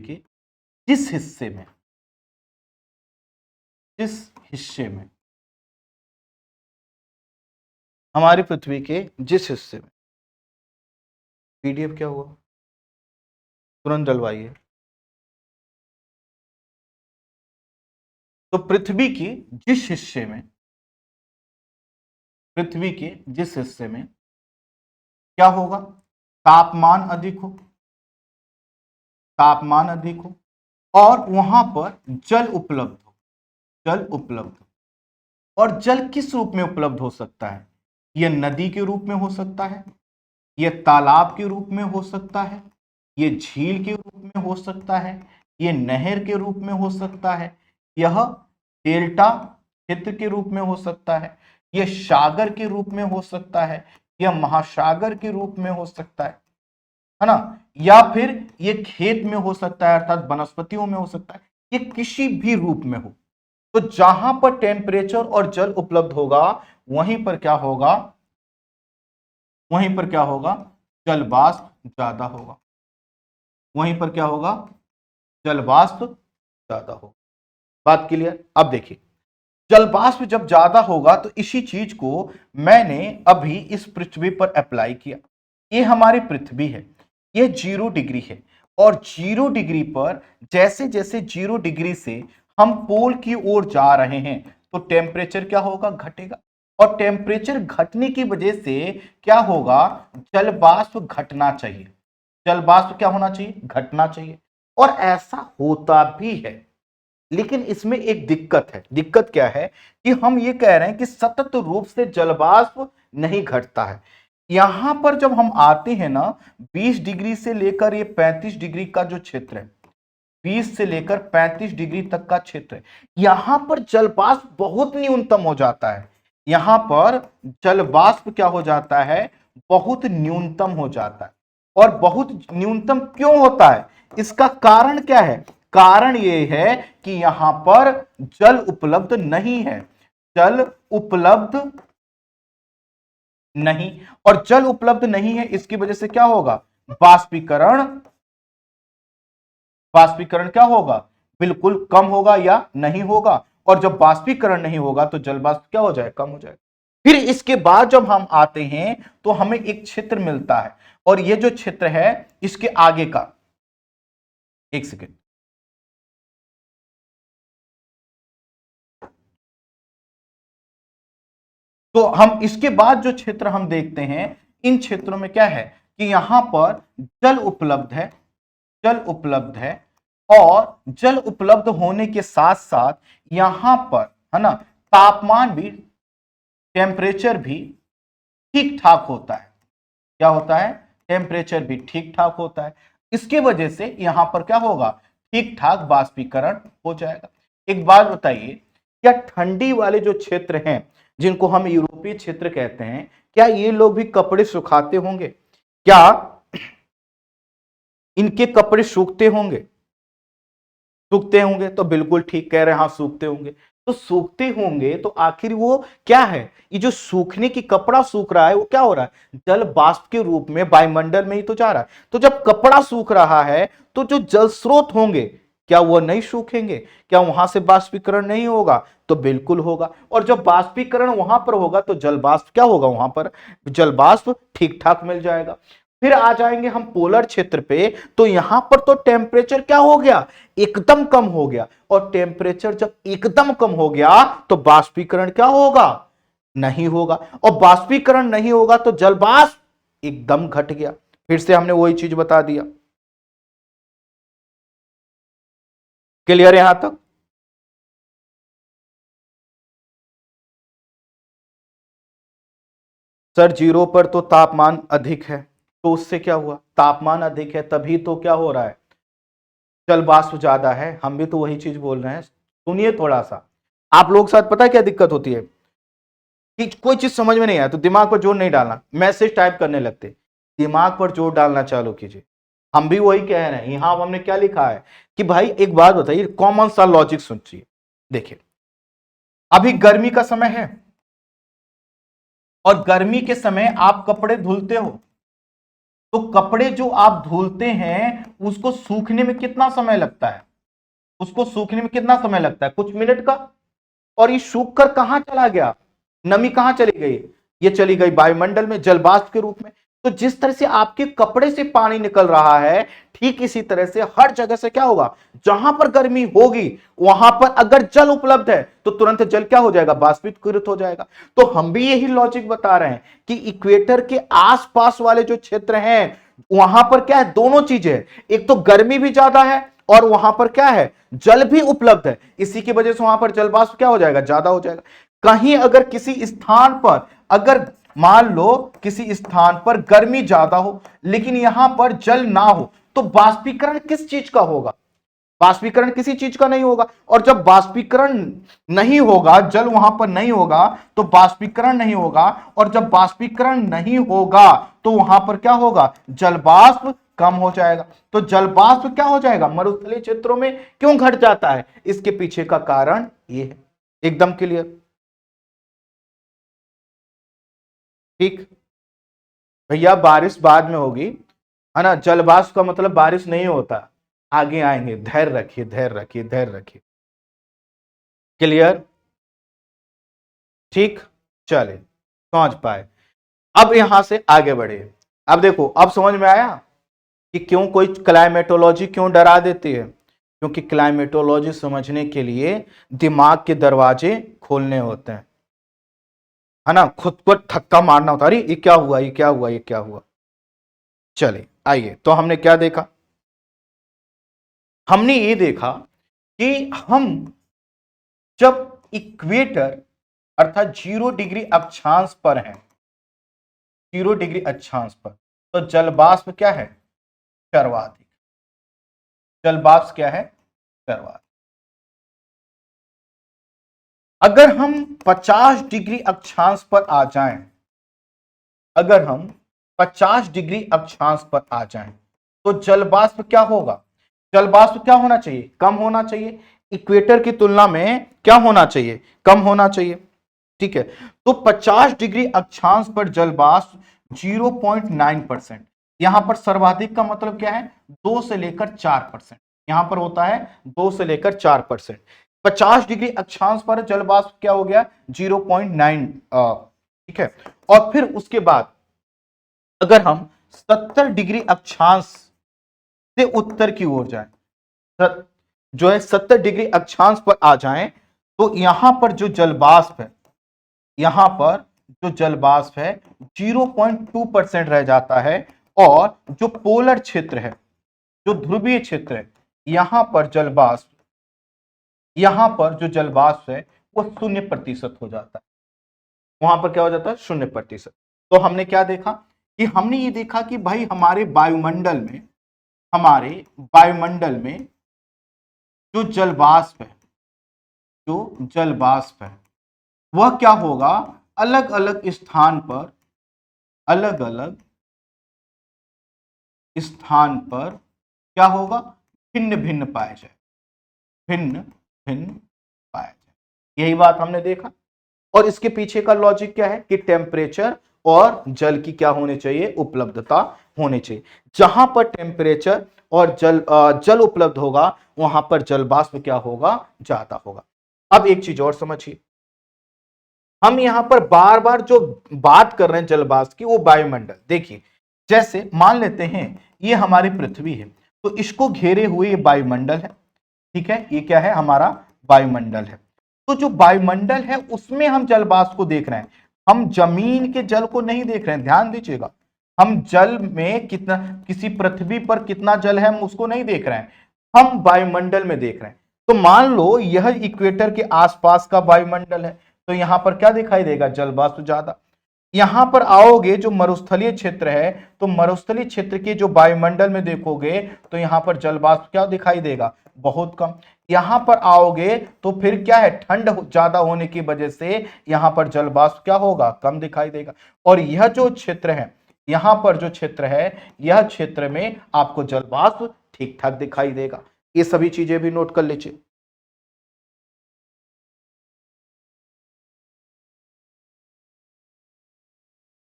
के जिस हिस्से में जिस हिस्से में हमारी पृथ्वी के जिस हिस्से में पीडीएफ क्या हुआ? तुरंत डलवाइए। तो पृथ्वी के जिस हिस्से में क्या होगा? तापमान अधिक हो, तापमान अधिक हो और वहां पर जल उपलब्ध हो। और जल किस रूप में उपलब्ध हो सकता है? यह नदी के रूप में हो सकता है, यह तालाब के रूप में हो सकता है, यह झील के रूप में हो सकता है, यह नहर के रूप में हो सकता है, यह डेल्टा क्षेत्र के रूप में हो सकता है, यह सागर के रूप में हो सकता है, यह महासागर के रूप में हो सकता है ना, या फिर ये खेत में हो सकता है अर्थात वनस्पतियों में हो सकता है, ये किसी भी रूप में हो। तो जहां पर टेम्परेचर और जल उपलब्ध होगा वहीं पर क्या होगा? वहीं पर क्या होगा? जल वाष्प ज्यादा होगा। वहीं पर क्या होगा? जल वाष्प ज्यादा होगा। बात क्लियर? अब देखिए, जल वाष्प जब ज्यादा होगा तो इसी चीज को मैंने अभी इस पृथ्वी पर अप्लाई किया। ये हमारी पृथ्वी है, ये 0 डिग्री है और 0 डिग्री पर जैसे जैसे 0 डिग्री से हम पोल की ओर जा रहे हैं तो टेम्परेचर क्या होगा? घटेगा। और टेम्परेचर घटने की वजह से क्या होगा? जल वाष्प घटना चाहिए। जल वाष्प क्या होना चाहिए? घटना चाहिए। और ऐसा होता भी है, लेकिन इसमें एक दिक्कत है। दिक्कत क्या है कि हम ये कह रहे हैं कि सतत रूप से जलवाष्प नहीं घटता है। यहां पर जब हम आते हैं ना, 20 डिग्री से लेकर ये 35 डिग्री का जो क्षेत्र है, 20 से लेकर 35 डिग्री तक का क्षेत्र है, यहां पर जलवाष्प बहुत न्यूनतम हो जाता है। यहां पर जलवाष्प क्या हो जाता है? बहुत न्यूनतम हो जाता है। और बहुत न्यूनतम क्यों होता है? इसका कारण क्या है? कारण यह है कि यहां पर जल उपलब्ध नहीं है। जल उपलब्ध नहीं, और जल उपलब्ध नहीं है, इसकी वजह से क्या होगा? वाष्पीकरण। वाष्पीकरण क्या होगा? बिल्कुल कम होगा या नहीं होगा। और जब वाष्पीकरण नहीं होगा तो जल वाष्प क्या हो जाए? कम हो जाएगा। फिर इसके बाद जब हम आते हैं तो हमें एक क्षेत्र मिलता है, और यह जो क्षेत्र है इसके आगे का, एक सेकेंड, तो हम इसके बाद जो क्षेत्र हम देखते हैं, इन क्षेत्रों में क्या है कि यहां पर जल उपलब्ध है, जल उपलब्ध है। और जल उपलब्ध होने के साथ साथ यहां पर है ना, तापमान भी, टेम्परेचर भी ठीक ठाक होता है। क्या होता है? टेम्परेचर भी ठीक ठाक होता है। इसके वजह से यहां पर क्या होगा? ठीक ठाक वाष्पीकरण हो जाएगा। एक बात बताइए, क्या ठंडी वाले जो क्षेत्र हैं जिनको हम यूरोपीय क्षेत्र कहते हैं, क्या ये लोग भी कपड़े सुखाते होंगे? क्या इनके कपड़े सूखते होंगे? सूखते होंगे, तो बिल्कुल ठीक कह रहे हैं, हाँ सूखते होंगे। तो सूखते होंगे तो आखिर वो क्या है? ये जो सूखने की कपड़ा सूख रहा है वो क्या हो रहा है? जल वाष्प के रूप में वायुमंडल में ही तो जा रहा है। तो जब कपड़ा सूख रहा है तो जो जल स्रोत होंगे क्या वो नहीं सूखेंगे? क्या वहां से वाष्पीकरण नहीं होगा? तो बिल्कुल होगा। और जब वाष्पीकरण वहां पर होगा तो जल वाष्प क्या होगा? वहां पर जल वाष्प ठीक ठाक मिल जाएगा। फिर आ जाएंगे हम पोलर क्षेत्र पे, तो यहां पर तो टेम्परेचर क्या हो गया, एकदम कम हो गया। और टेम्परेचर जब एकदम कम हो गया तो बाष्पीकरण क्या होगा, नहीं होगा। और बाष्पीकरण नहीं होगा तो जल वाष्प एकदम घट गया। फिर से हमने वही चीज बता दिया। क्लियर यहां तक? सर जीरो पर तो तापमान अधिक है, तो उससे क्या हुआ, तापमान अधिक है तभी तो क्या हो रहा है, जल वाष्प ज्यादा है। हम भी तो वही चीज बोल रहे हैं। सुनिए थोड़ा सा, आप लोग के साथ पता है क्या दिक्कत होती है कि कोई चीज समझ में नहीं आया तो दिमाग पर जोर नहीं डालना, मैसेज टाइप करने लगते, दिमाग पर जोर डालना चालू कीजिए। हम भी वही कह रहे हैं। यहां हमने क्या लिखा है कि भाई एक बात बताइए, कॉमन सा लॉजिक सुनिए। देखिए अभी गर्मी का समय है, और गर्मी के समय आप कपड़े धुलते हो, तो कपड़े जो आप धुलते हैं उसको सूखने में कितना समय लगता है, उसको सूखने में कितना समय लगता है, कुछ मिनट का। और ये सूख कर कहां चला गया, नमी कहां चली गई, ये चली गई वायुमंडल में जल वाष्प के रूप में। तो जिस तरह से आपके कपड़े से पानी निकल रहा है, ठीक इसी तरह से हर जगह से क्या होगा, जहां पर गर्मी होगी वहां पर अगर जल उपलब्ध है तो तुरंत जल क्या हो जाएगा, बाष्पीकृत हो जाएगा। तो हम भी यही लॉजिक बता रहे हैं कि इक्वेटर के आसपास वाले जो क्षेत्र हैं वहां पर क्या है, दोनों चीजें हैं। एक तो गर्मी भी ज्यादा है और वहां पर क्या है, जल भी उपलब्ध है। इसी की वजह से वहां पर जल वाष्प क्या हो जाएगा, ज्यादा हो जाएगा। कहीं अगर किसी स्थान पर, अगर मान लो किसी स्थान पर गर्मी ज्यादा हो लेकिन यहां पर जल ना हो, तो बाष्पीकरण किस चीज का होगा, बाष्पीकरण किसी चीज का नहीं होगा। और जब बाष्पीकरण नहीं होगा, जल वहां पर नहीं होगा, तो बाष्पीकरण नहीं होगा। और जब बाष्पीकरण नहीं होगा तो वहां पर क्या होगा, जल वाष्प कम हो जाएगा। तो जल वाष्प क्या हो जाएगा, मरुस्थलीय क्षेत्रों में क्यों घट जाता है, इसके पीछे का कारण ये है। एकदम क्लियर? ठीक। भैया बारिश बाद में होगी, है ना, जल वाष्प का मतलब बारिश नहीं होता, आगे आएंगे, धैर्य रखिए, धैर्य रखिए, धैर्य रखिए। क्लियर? ठीक। चले, समझ पाए। अब यहां से आगे बढ़े। अब देखो, अब समझ में आया कि क्यों कोई क्लाइमेटोलॉजी क्यों डरा देती है, क्योंकि क्लाइमेटोलॉजी समझने के लिए दिमाग के दरवाजे खोलने होते हैं, है ना, खुद को धक्का मारना होता है, अरे ये क्या हुआ, ये क्या हुआ, ये क्या हुआ। चले आइए, तो हमने क्या देखा, हमने ये देखा कि हम जब इक्वेटर अर्थात 0 डिग्री अक्षांश पर हैं, 0 डिग्री अक्षांश पर, तो जल वाष्प क्या है, सर्वाधिक। जल वाष्प क्या है, सर्वाधिक। अगर हम 50 डिग्री अक्षांश पर आ जाएं, अगर हम 50 डिग्री अक्षांश पर आ जाएं, तो जल वाष्प क्या होगा, जल वाष्प क्या होना चाहिए, कम होना चाहिए। इक्वेटर की तुलना में क्या होना चाहिए, कम होना चाहिए। ठीक है, तो 50 डिग्री अक्षांश पर जल वाष्प 0.9%। यहां पर सर्वाधिक का मतलब क्या है, 2 से लेकर 4%। यहां पर होता है 2 से लेकर 4%। 50 डिग्री अक्षांश पर जल वाष्प क्या हो गया, 0.9। ठीक है, और फिर उसके बाद अगर हम 70 डिग्री अक्षांश से उत्तर की ओर जाएं, जो है 70 डिग्री अक्षांश पर आ जाएं, तो यहां पर जो जल वाष्प है, यहां पर जो जल वाष्प है 0.2% रह जाता है। और जो पोलर क्षेत्र है, जो ध्रुवीय क्षेत्र है, यहां पर जल वाष्प, यहां पर जो जल वाष्प है वो 0% हो जाता है। वहां पर क्या हो जाता है, 0%। तो हमने क्या देखा कि हमने ये देखा कि भाई हमारे वायुमंडल में, हमारे वायुमंडल में जो जल वाष्प है, जो जल वाष्प है वह क्या होगा, अलग अलग स्थान पर, अलग अलग स्थान पर क्या होगा, भिन्न भिन्न पाए जाए, भिन्न भिन्न पाए जाए। यही बात हमने देखा। और इसके पीछे का लॉजिक क्या है कि टेम्परेचर और जल की क्या होनी चाहिए, उपलब्धता होनी चाहिए। जहां पर टेम्परेचर और जल उपलब्ध होगा वहां पर जल वाष्प क्या होगा, ज्यादा होगा। अब एक चीज और समझिए, हम यहां पर बार बार जो बात कर रहे हैं जल वाष्प की, वो वायुमंडल। देखिए जैसे मान लेते हैं ये हमारी पृथ्वी है, तो इसको घेरे हुए ये वायुमंडल है, ठीक है, ये क्या है, हमारा वायुमंडल है। तो जो वायुमंडल है उसमें हम जल वाष्प को देख रहे हैं, हम जमीन के जल को नहीं देख रहे हैं, ध्यान दीजिएगा। हम जल में कितना, किसी पृथ्वी पर कितना जल है हम उसको नहीं देख रहे हैं, हम वायुमंडल में देख रहे हैं। तो मान लो यह इक्वेटर के आसपास का वायुमंडल है, तो यहां पर क्या दिखाई देगा, जल वाष्प ज्यादा। यहां पर आओगे जो मरुस्थलीय क्षेत्र है, तो मरुस्थलीय क्षेत्र के जो वायुमंडल में देखोगे तो यहां पर जल वाष्प क्या दिखाई देगा, बहुत कम। यहां पर आओगे तो फिर क्या है, ठंड ज्यादा होने की वजह से यहां पर जल वाष्प क्या होगा, कम दिखाई देगा। और यह जो क्षेत्र है, यहां पर जो क्षेत्र है, यह क्षेत्र में आपको जल वाष्प ठीक ठाक दिखाई देगा। ये सभी चीजें भी नोट कर लीजिए।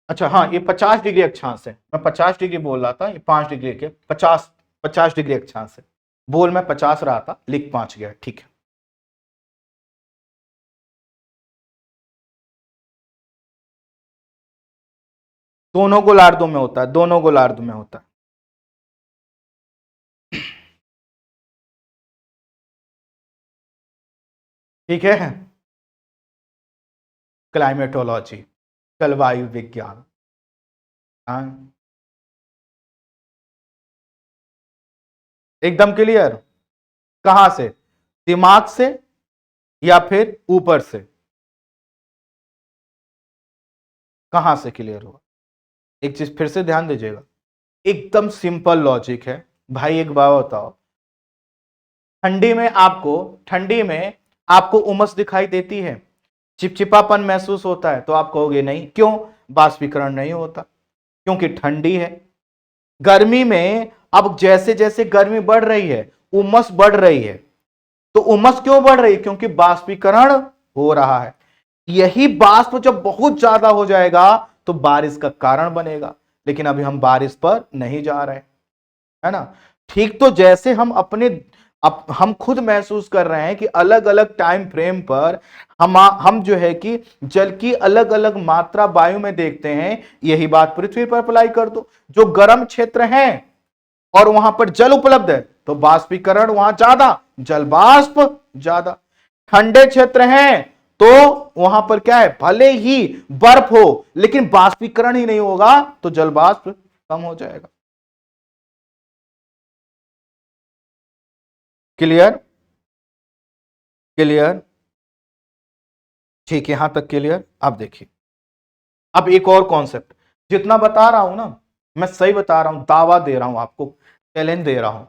अच्छा हाँ, ये 50 डिग्री अक्षांश है, मैं 50 डिग्री बोल रहा था, ये 5 डिग्री के 50 डिग्री अक्षांश है। बोल मैं 50 रहा था, लिख 5 गया, ठीक है। दोनों गोलार्धों में होता है, दोनों गोलार्ध में होता है। ठीक है, क्लाइमेटोलॉजी, जलवायु विज्ञान। हाँ, एकदम क्लियर। कहां से, दिमाग से या फिर ऊपर से, कहां से क्लियर हुआ? एक चीज फिर से ध्यान दीजिएगा, एकदम सिंपल लॉजिक है भाई। एक बात बताओ, ठंडी में आपको उमस दिखाई देती है, चिपचिपापन महसूस होता है, तो आप कहोगे नहीं, क्यों, बाष्पीकरण नहीं होता, क्योंकि ठंडी है। गर्मी में अब जैसे जैसे गर्मी बढ़ रही है, उमस बढ़ रही है, तो उमस क्यों बढ़ रही है, क्योंकि बाष्पीकरण हो रहा है। यही बाष्प जब बहुत ज्यादा हो जाएगा तो बारिश का कारण बनेगा, लेकिन अभी हम बारिश पर नहीं जा रहे, है ना। ठीक, तो जैसे हम खुद महसूस कर रहे हैं कि अलग अलग टाइम फ्रेम पर हम जो है कि जल की अलग अलग मात्रा वायु में देखते हैं, यही बात पृथ्वी पर अप्लाई कर दो। जो गर्म क्षेत्र है और वहां पर जल उपलब्ध है, तो बाष्पीकरण वहां ज्यादा, जल वाष्प ज्यादा। ठंडे क्षेत्र हैं तो वहां पर क्या है, भले ही बर्फ हो लेकिन बाष्पीकरण ही नहीं होगा, तो जल वाष्प कम हो जाएगा। क्लियर, क्लियर, ठीक है, यहां तक क्लियर। अब देखिए, अब एक और कॉन्सेप्ट, जितना बता रहा हूं ना, मैं सही बता रहा हूं, दावा दे रहा हूं आपको, चैलेंज दे रहा हूं,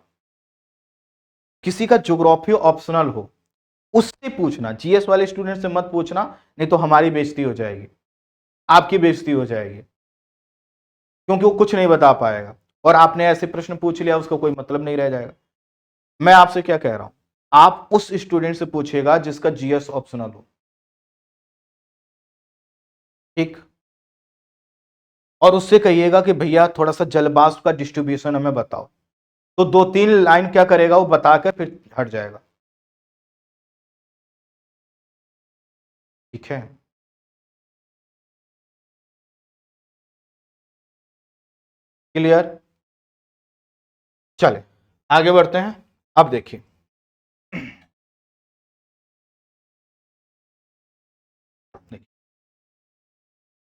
किसी का ज्योग्राफी ऑप्शनल हो उससे पूछना, जीएस वाले स्टूडेंट से मत पूछना, नहीं तो हमारी बेइज्जती हो जाएगी, आपकी बेइज्जती हो जाएगी, क्योंकि वो कुछ नहीं बता पाएगा, और आपने ऐसे प्रश्न पूछ लिया उसका कोई मतलब नहीं रह जाएगा। मैं आपसे क्या कह रहा हूं, आप उस स्टूडेंट से पूछेगा जिसका जीएस ऑप्शनल हो, ठीक, और उससे कहिएगा कि भैया थोड़ा सा जलवाष्प का डिस्ट्रीब्यूशन हमें बताओ, तो 2-3 लाइन क्या करेगा वो बताकर फिर हट जाएगा, ठीक है। क्लियर, चले आगे बढ़ते हैं। अब देखिए,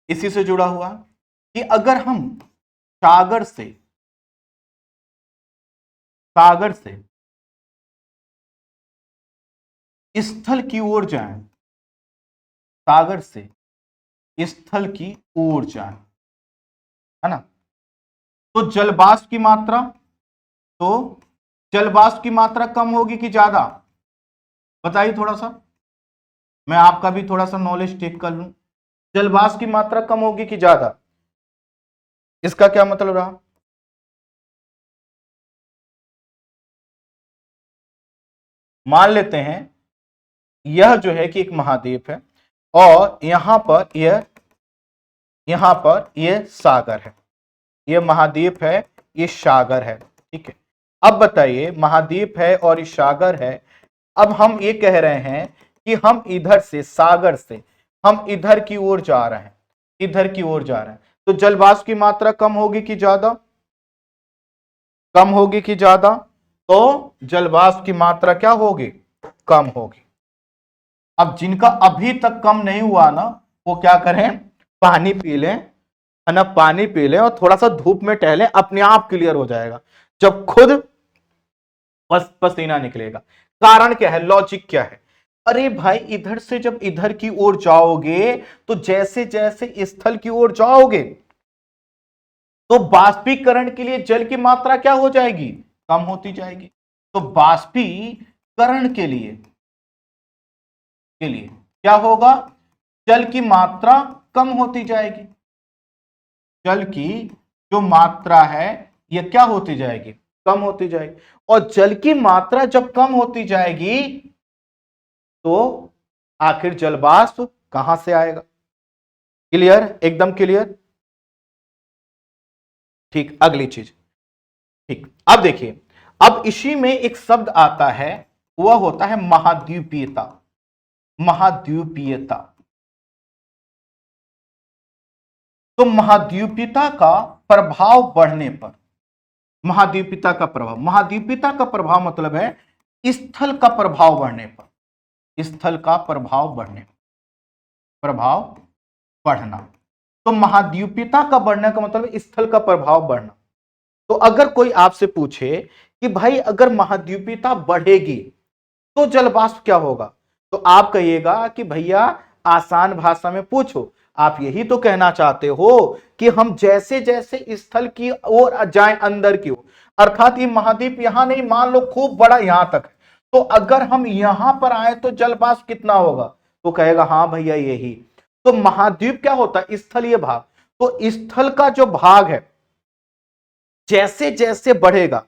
इसी से जुड़ा हुआ कि अगर हम सागर से सागर से स्थल की ओर जाएं, सागर से स्थल की ओर जाएं, है ना, तो जलवाष्प की मात्रा, तो जलवाष्प की मात्रा कम होगी कि ज्यादा, बताइए थोड़ा सा, मैं आपका भी थोड़ा सा नॉलेज टेक कर लूं। जलवाष्प की मात्रा कम होगी कि ज्यादा, इसका क्या मतलब रहा, मान लेते हैं यह जो है कि एक महाद्वीप है, और यहां पर यह सागर है, यह महाद्वीप है, ये सागर है, ठीक है। अब बताइए, महाद्वीप है और ये सागर है, अब हम ये कह रहे हैं कि हम इधर से, सागर से हम इधर की ओर जा रहे हैं, इधर की ओर जा रहे हैं, तो जल वाष्प की मात्रा कम होगी कि ज्यादा? कम होगी कि ज्यादा? तो जल वाष्प की मात्रा क्या होगी? कम होगी। अब जिनका अभी तक कम नहीं हुआ ना, वो क्या करें? पानी पी लें, है ना, पानी पी लें और थोड़ा सा धूप में टहलें, अपने आप क्लियर हो जाएगा जब खुद पसीना निकलेगा। कारण क्या है? लॉजिक क्या है? अरे भाई, इधर से जब इधर की ओर जाओगे तो जैसे जैसे स्थल की ओर जाओगे तो बाष्पीकरण के लिए जल की मात्रा क्या हो जाएगी? कम होती जाएगी। तो बाष्पीकरण के लिए क्या होगा? जल की मात्रा कम होती जाएगी। जल की जो मात्रा है यह क्या होती जाएगी? कम होती जाएगी। और जल की मात्रा जब कम होती जाएगी तो आखिर जल वाष्प कहां से आएगा? क्लियर? एकदम क्लियर? ठीक, अगली चीज। ठीक, अब देखिए, अब इसी में एक शब्द आता है, वह होता है महाद्वीपीयता। महाद्वीपीयता। तो महाद्वीपीयता का प्रभाव बढ़ने पर, महाद्वीपीयता का प्रभाव, महाद्वीपीयता का प्रभाव मतलब है स्थल का प्रभाव बढ़ने पर, स्थल का प्रभाव बढ़ने, प्रभाव बढ़ना। तो महाद्वीपीयता का बढ़ने का मतलब है स्थल का प्रभाव बढ़ना। तो अगर कोई आपसे पूछे कि भाई अगर महाद्वीपीयता बढ़ेगी तो जलवाष्प क्या होगा, तो आप कहिएगा कि भैया आसान भाषा में पूछो। आप यही तो कहना चाहते हो कि हम जैसे जैसे स्थल की ओर जाएं, अंदर की ओर, अर्थात ये महाद्वीप यहां नहीं, मान लो खूब बड़ा यहां तक है, तो अगर हम यहां पर आए तो जलवाष्प कितना होगा? तो कहेगा हाँ भैया यही। तो महाद्वीप क्या होता है? स्थलीय भाग। तो स्थल का जो भाग है जैसे जैसे बढ़ेगा,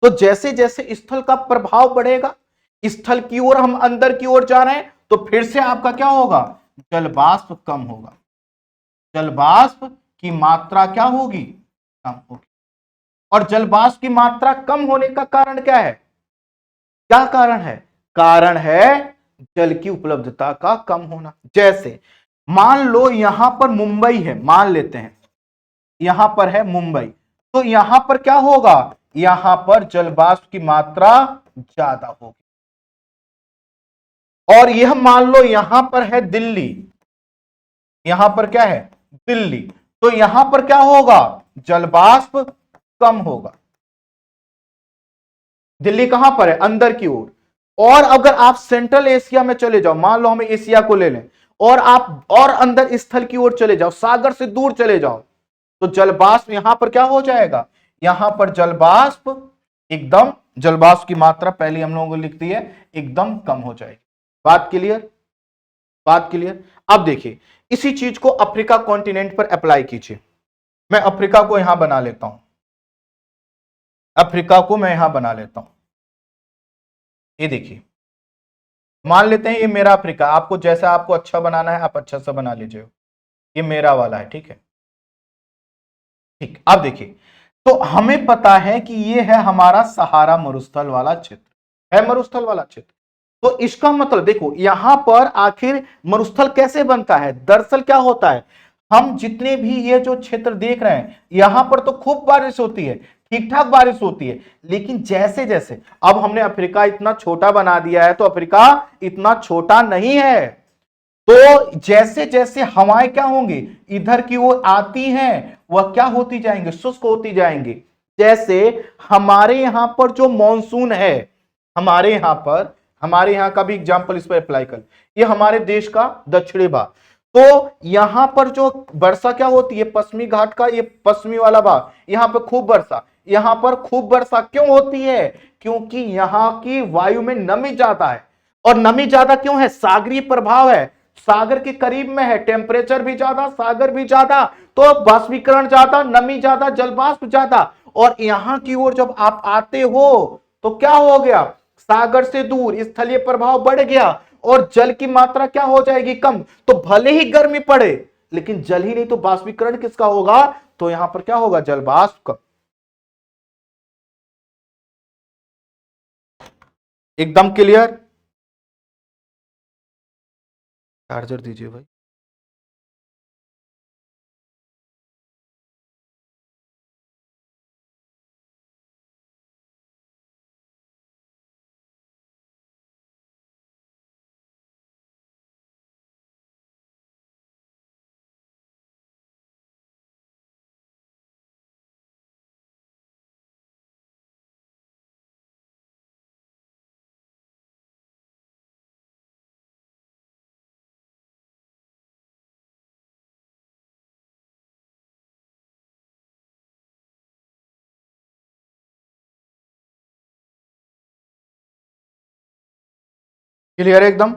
तो जैसे जैसे स्थल का प्रभाव बढ़ेगा, स्थल की ओर हम अंदर की ओर जा रहे हैं, तो फिर से आपका क्या होगा? जलवाष्प कम होगा। जलवाष्प की मात्रा क्या होगी? कम होगी। और जलवाष्प की मात्रा कम होने का कारण क्या है? क्या कारण है? कारण है जल की उपलब्धता का कम होना। जैसे मान लो यहां पर मुंबई है, मान लेते हैं यहां पर है मुंबई, तो यहां पर क्या होगा? यहां पर जलवाष्प की मात्रा ज्यादा होगी। और यह मान लो यहां पर है दिल्ली, यहां पर क्या है? दिल्ली, तो यहां पर क्या होगा? जलवाष्प कम होगा। दिल्ली कहां पर है? अंदर की ओर। और अगर आप सेंट्रल एशिया में चले जाओ, मान लो हम एशिया को ले लें, और आप और अंदर स्थल की ओर चले जाओ, सागर से दूर चले जाओ, तो जलवाष्प यहां पर क्या हो जाएगा? यहां पर जलवाष्प एकदम, जलवाष्प की मात्रा पहले हम लोगों को लिखती है, एकदम कम हो जाएगी। बात क्लियर? बात क्लियर? अब देखिए, इसी चीज को अफ्रीका कॉन्टिनेंट पर अप्लाई कीजिए। मैं अफ्रीका को यहां बना लेता हूं, अफ्रीका को मैं यहां बना लेता हूं। ये देखिए, मान लेते हैं ये मेरा अफ्रीका, आपको जैसा आपको अच्छा बनाना है आप अच्छा सा बना लीजिए। ये मेरा वाला है, ठीक है? ठीक, अब देखिए, तो हमें पता है कि ये है हमारा सहारा मरुस्थल वाला क्षेत्र, है मरुस्थल वाला क्षेत्र। तो इसका मतलब देखो, यहां पर आखिर मरुस्थल कैसे बनता है? दरअसल क्या होता है, हम जितने भी ये जो क्षेत्र देख रहे हैं, यहां पर तो खूब बारिश होती है, ठीक ठाक बारिश होती है, लेकिन जैसे जैसे अब हमने अफ्रीका इतना छोटा बना दिया है, तो अफ्रीका इतना छोटा नहीं है। तो जैसे जैसे हवाएं क्या होंगी, इधर की ओर आती हैं, वह क्या होती जाएंगे? शुष्क होती जाएंगी। जैसे हमारे यहां पर जो मॉनसून है, हमारे यहां पर, हमारे यहां का भी एग्जांपल इस पर अप्लाई कर, ये हमारे देश का दक्षिणी भाग, तो यहां पर जो वर्षा क्या होती है, पश्चिमी घाट का ये पश्चिमी वाला भाग, यहां पर खूब वर्षा, यहां पर खूब वर्षा क्यों होती है? क्योंकि यहां की वायु में नमी ज्यादा है। और नमी ज्यादा क्यों है? सागरीय प्रभाव है, सागर के करीब में है, टेम्परेचर भी ज्यादा, सागर भी ज्यादा, तो बाष्पीकरण ज्यादा, नमी ज्यादा, जलवाष्प ज्यादा। और यहां की ओर जब आप आते हो तो क्या हो गया? सागर से दूर स्थलीय प्रभाव बढ़ गया और जल की मात्रा क्या हो जाएगी? कम। तो भले ही गर्मी पड़े, लेकिन जल ही नहीं तो बाष्पीकरण किसका होगा? तो यहां पर क्या होगा? जलवाष्प का। एकदम क्लियर? चार्जर दीजिए भाई। क्लियर है एकदम?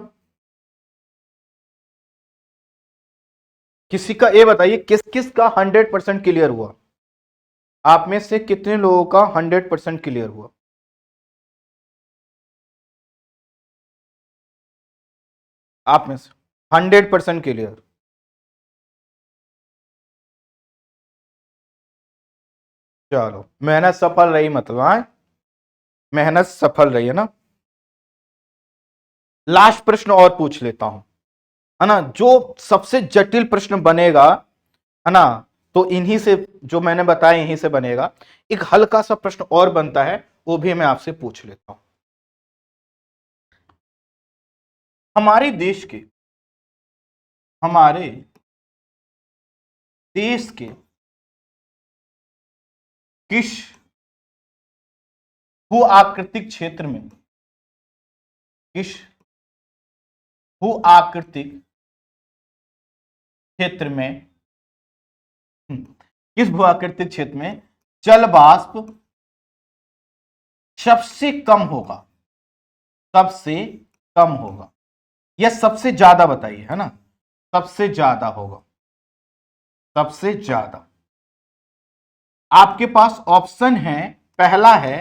किसी का ये बताइए, किस किस का 100% क्लियर हुआ? आप में से कितने लोगों का 100% क्लियर हुआ? आप में से 100% क्लियर? चलो, मेहनत सफल रही मतलब, हाँ, मेहनत सफल रही है ना। लास्ट प्रश्न और पूछ लेता हूं, है ना, जो सबसे जटिल प्रश्न बनेगा, है ना, तो इन्हीं से, जो मैंने बताया इन्हीं से बनेगा। एक हल्का सा प्रश्न और बनता है, वो भी मैं आपसे पूछ लेता हूं। हमारे देश के, हमारे देश के किस भू आकृतिक क्षेत्र में, किस भू आकृतिक क्षेत्र में, किस भू आकृतिक क्षेत्र में जल वाष्प सबसे कम होगा, सबसे कम होगा, या सबसे ज्यादा बताइए, है ना, सबसे ज्यादा होगा, सबसे ज्यादा। आपके पास ऑप्शन है, पहला है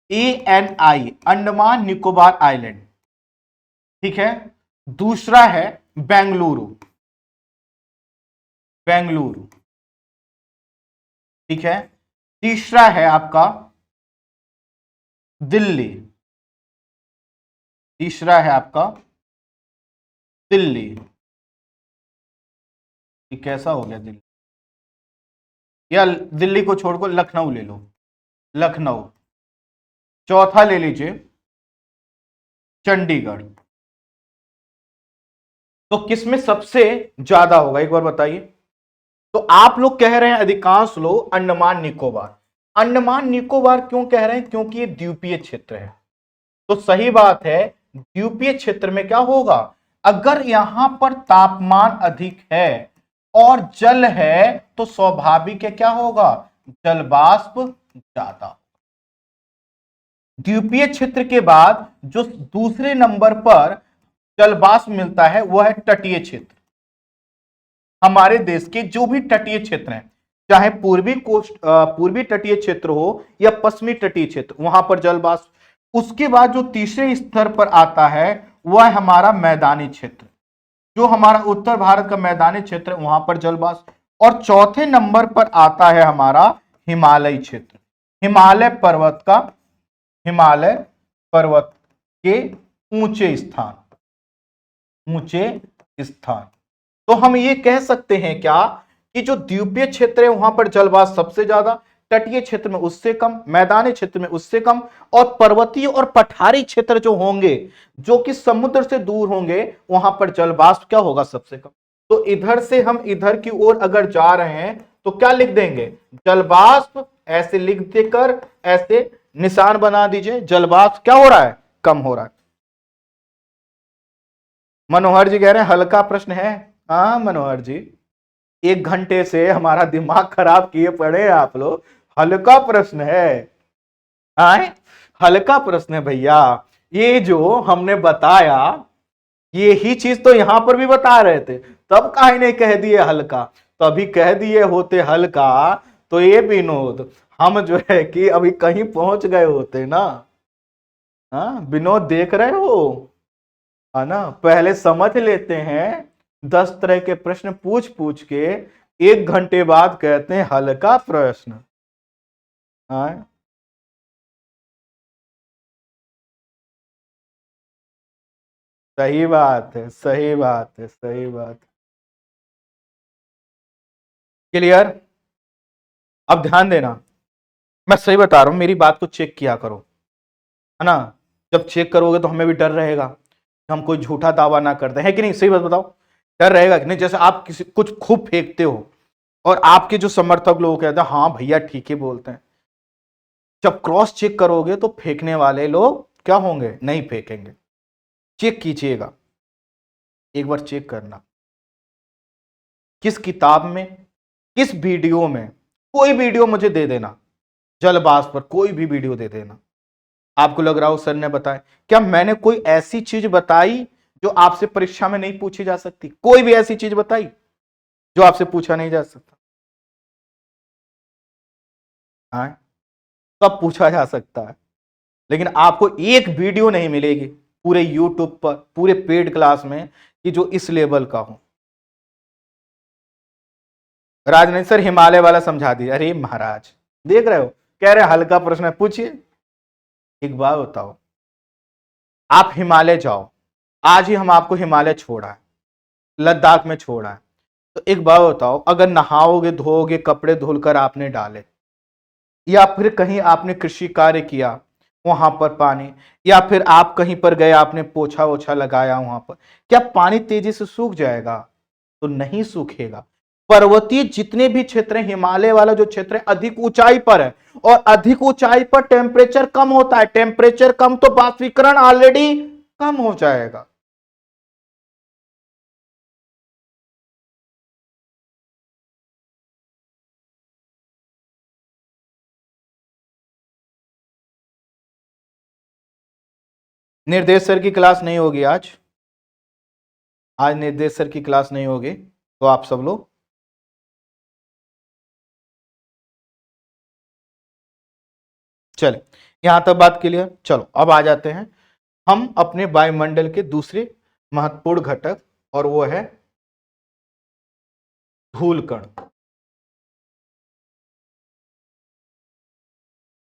ANI, अंडमान निकोबार आइलैंड, ठीक है। दूसरा है बेंगलुरु, बेंगलुरु, ठीक है। तीसरा है आपका दिल्ली, तीसरा है आपका दिल्ली। ये कैसा हो गया दिल्ली? या दिल्ली को छोड़कर लखनऊ ले लो, लखनऊ। चौथा ले लीजिए चंडीगढ़। तो किसमें सबसे ज्यादा होगा एक बार बताइए? तो आप लोग कह रहे हैं, अधिकांश लोग अंडमान निकोबार। अंडमान निकोबार क्यों कह रहे हैं? क्योंकि ये द्वीपीय क्षेत्र है। तो सही बात है, द्वीपीय क्षेत्र में क्या होगा, अगर यहां पर तापमान अधिक है और जल है, तो स्वाभाविक है क्या होगा, जल वाष्प ज्यादा। द्वीपीय क्षेत्र के बाद जो दूसरे नंबर पर जल वाष्प मिलता है वह है तटीय क्षेत्र। हमारे देश के जो भी तटीय क्षेत्र हैं, चाहे पूर्वी कोस्ट, पूर्वी तटीय क्षेत्र हो या पश्चिमी तटीय क्षेत्र, वहां पर जल वाष्प। उसके बाद जो तीसरे स्तर पर आता है वह है हमारा मैदानी क्षेत्र, जो हमारा उत्तर भारत का मैदानी क्षेत्र, वहां पर जल वाष्प। और चौथे नंबर पर आता है हमारा हिमालय क्षेत्र, हिमालय पर्वत का, हिमालय पर्वत के ऊंचे स्थान, ऊंचे स्थान। तो हम ये कह सकते हैं क्या, कि जो द्वीपीय क्षेत्र है वहां पर जलवाष्प सबसे ज्यादा, तटीय क्षेत्र में उससे कम, मैदानी क्षेत्र में उससे कम, और पर्वतीय और पठारी क्षेत्र जो होंगे, जो कि समुद्र से दूर होंगे, वहां पर जलवाष्प क्या होगा, सबसे कम। तो इधर से हम इधर की ओर अगर जा रहे हैं तो क्या लिख देंगे, जलवाष्प, ऐसे लिख देकर ऐसे निशान बना दीजिए, जलवाष्प क्या हो रहा है, कम हो रहा है। मनोहर जी कह रहे हैं हल्का प्रश्न है। हाँ मनोहर जी, 1 घंटे से हमारा दिमाग खराब किए पड़े हैं आप लोग, हल्का प्रश्न है। आए, हल्का प्रश्न है भैया। ये जो हमने बताया, ये ही चीज तो यहां पर भी बता रहे थे, तब काहे नहीं कह दिए हल्का? तभी कह दिए होते हल्का, तो ये विनोद, हम जो है कि अभी कहीं पहुंच गए होते ना। हाँ विनोद, देख रहे हो, है ना, पहले समझ लेते हैं, 10 तरह के प्रश्न पूछ पूछ के 1 घंटे बाद कहते हैं हल्का प्रश्न। हाँ, सही बात है, सही बात है, सही बात। क्लियर? अब ध्यान देना, मैं सही बता रहा हूं, मेरी बात को चेक किया करो, है ना। जब चेक करोगे तो हमें भी डर रहेगा कि हम कोई झूठा दावा ना करते हैं, कि नहीं, सही बात बताओ। डर रहेगा कि नहीं? जैसे आप किसी कुछ खूब फेंकते हो और आपके जो समर्थक लोग कहते हैं हाँ भैया ठीक ही बोलते हैं, जब क्रॉस चेक करोगे तो फेंकने वाले लोग क्या होंगे, नहीं फेंकेंगे। चेक कीजिएगा, एक बार चेक करना, किस किताब में, किस वीडियो में, कोई वीडियो मुझे दे देना, जल वाष्प पर कोई भी वीडियो दे देना, आपको लग रहा हो सर ने बताया, क्या मैंने कोई ऐसी चीज बताई जो आपसे परीक्षा में नहीं पूछी जा सकती? कोई भी ऐसी चीज बताई जो आपसे पूछा नहीं जा सकता? हाँ, सब पूछा जा सकता है, लेकिन आपको एक वीडियो नहीं मिलेगी पूरे यूट्यूब पर, पूरे पेड क्लास में, कि जो इस लेवल का हो। राजनीति सर हिमालय वाला समझा दिया। अरे महाराज, देख रहे हो, कह रहे हल्का प्रश्न है, पूछिए। एक बात बताओ, आप हिमालय जाओ, आज ही हम आपको हिमालय छोड़ा है, लद्दाख में छोड़ा है, तो एक बात बताओ, अगर नहाओगे धोओगे, कपड़े धुलकर आपने डाले, या फिर कहीं आपने कृषि कार्य किया वहां पर पानी, या फिर आप कहीं पर गए आपने पोछा ओछा लगाया वहां पर, क्या पानी तेजी से सूख जाएगा? तो नहीं सूखेगा। पर्वतीय जितने भी क्षेत्र हैं, हिमालय वाला जो क्षेत्र है अधिक ऊंचाई पर है, और अधिक ऊंचाई पर टेम्परेचर कम होता है, टेम्परेचर कम तो वाष्पीकरण ऑलरेडी कम हो जाएगा। निर्देश सर की क्लास नहीं होगी आज, आज निर्देश सर की क्लास नहीं होगी, तो आप सब लोग चले, यहां तक बात क्लियर। चलो अब आ जाते हैं हम अपने वायुमंडल के दूसरे महत्वपूर्ण घटक, और वो है धूल कण।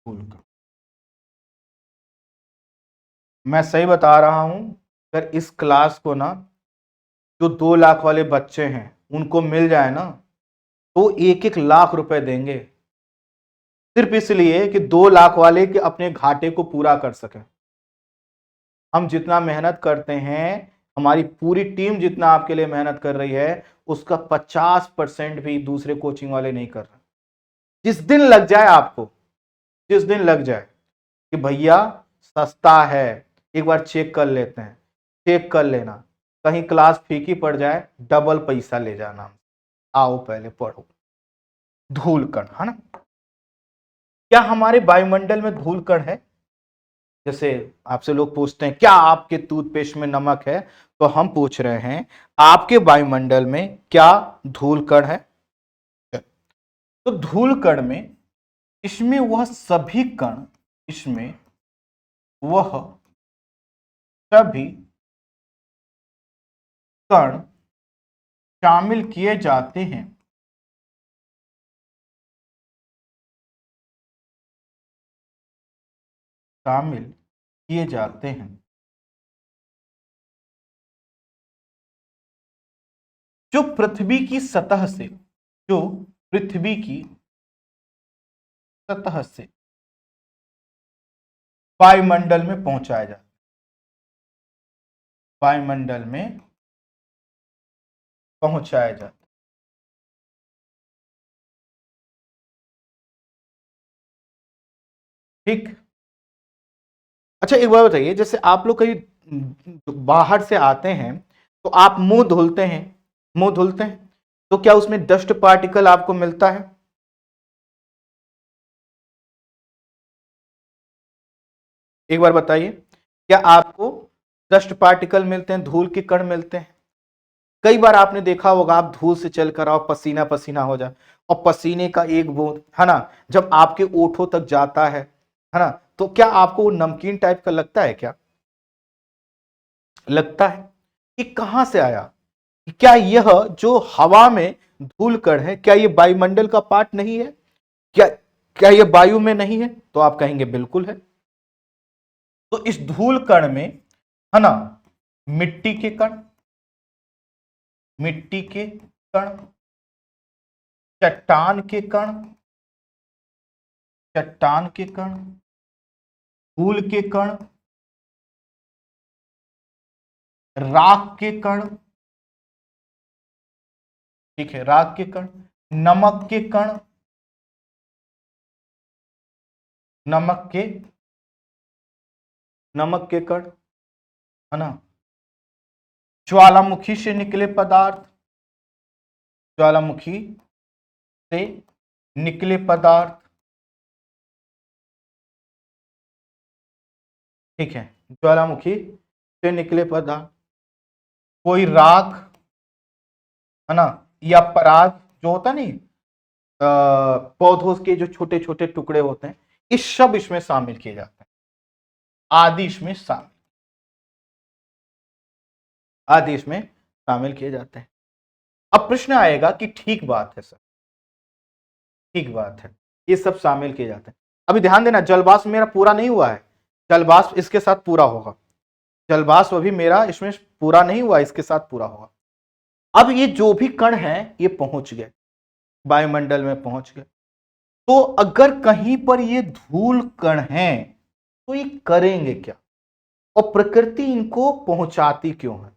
धूल कण, मैं सही बता रहा हूं, अगर इस क्लास को ना जो 2 लाख वाले बच्चे हैं उनको मिल जाए ना, तो 1-1 लाख रुपए देंगे, सिर्फ इसलिए कि 2 लाख वाले के अपने घाटे को पूरा कर सके। हम जितना मेहनत करते हैं, हमारी पूरी टीम जितना आपके लिए मेहनत कर रही है, उसका 50% भी दूसरे कोचिंग वाले नहीं कर रहे। जिस दिन लग जाए आपको, जिस दिन लग जाए कि भैया सस्ता है, एक बार चेक कर लेते हैं, चेक कर लेना, कहीं क्लास फीकी पड़ जाए, डबल पैसा ले जाना, आओ पहले पढ़ो। धूल कण है ना, क्या हमारे वायुमंडल में धूल कण है? जैसे आपसे लोग पूछते हैं क्या आपके टूथपेस्ट में नमक है, तो हम पूछ रहे हैं आपके वायुमंडल में क्या धूल कण है? तो धूल कण में, इसमें वह सभी कण, इसमें वह सभी कण शामिल किए जाते हैं शामिल किए जाते हैं जो पृथ्वी की सतह से, जो पृथ्वी की सतह से वायुमंडल में पहुंचाया जाता है, वायुमंडल में पहुंचाया जाता है। ठीक। अच्छा एक बात बताइए, जैसे आप लोग कहीं बाहर से आते हैं तो आप मुंह धुलते हैं, मुंह धुलते हैं, तो क्या उसमें डस्ट पार्टिकल आपको मिलता है? एक बार बताइए, क्या आपको डस्ट पार्टिकल मिलते हैं, धूल के कण मिलते हैं? कई बार आपने देखा होगा, आप धूल से चलकर आओ, पसीना पसीना हो जाए, और पसीने का एक बूंद है ना, जब आपके ओठों तक जाता है ना, तो क्या आपको वो नमकीन टाइप का लगता है क्या? लगता है। कि कहां से आया? क्या यह जो हवा में धूल कण है, क्या ये वायुमंडल का पार्ट नहीं है? क्या क्या ये वायु में नहीं है? तो आप कहेंगे बिल्कुल है। तो इस धूल कण में, है ना, मिट्टी के कण, मिट्टी के कण, चट्टान के कण, चट्टान के कण, धूल के कण, राख के कण, ठीक है, राख के कण, नमक के कण, नमक के नमक के कण, है ना, ज्वालामुखी से निकले पदार्थ, ज्वालामुखी से निकले पदार्थ, ठीक है, ज्वालामुखी से निकले पदार्थ, कोई राख, है ना, या पराग जो होता नहीं, पौधों के जो छोटे छोटे टुकड़े होते हैं, इस सब इसमें शामिल किए जाते हैं, आदि इसमें शामिल, आदि इसमें शामिल किए जाते हैं। अब प्रश्न आएगा कि ठीक बात है सर, ठीक बात है, ये सब शामिल किए जाते हैं। अभी ध्यान देना, जलवाष्प मेरा पूरा नहीं हुआ है, जलवाष्प इसके साथ पूरा होगा, जलवाष्प अभी मेरा इसमें पूरा नहीं हुआ, इसके साथ पूरा होगा। अब ये जो भी कण है ये पहुंच गए वायुमंडल में, पहुंच गए। तो अगर कहीं पर ये धूल कण हैं तो ये करेंगे क्या, और प्रकृति इनको पहुंचाती क्यों है?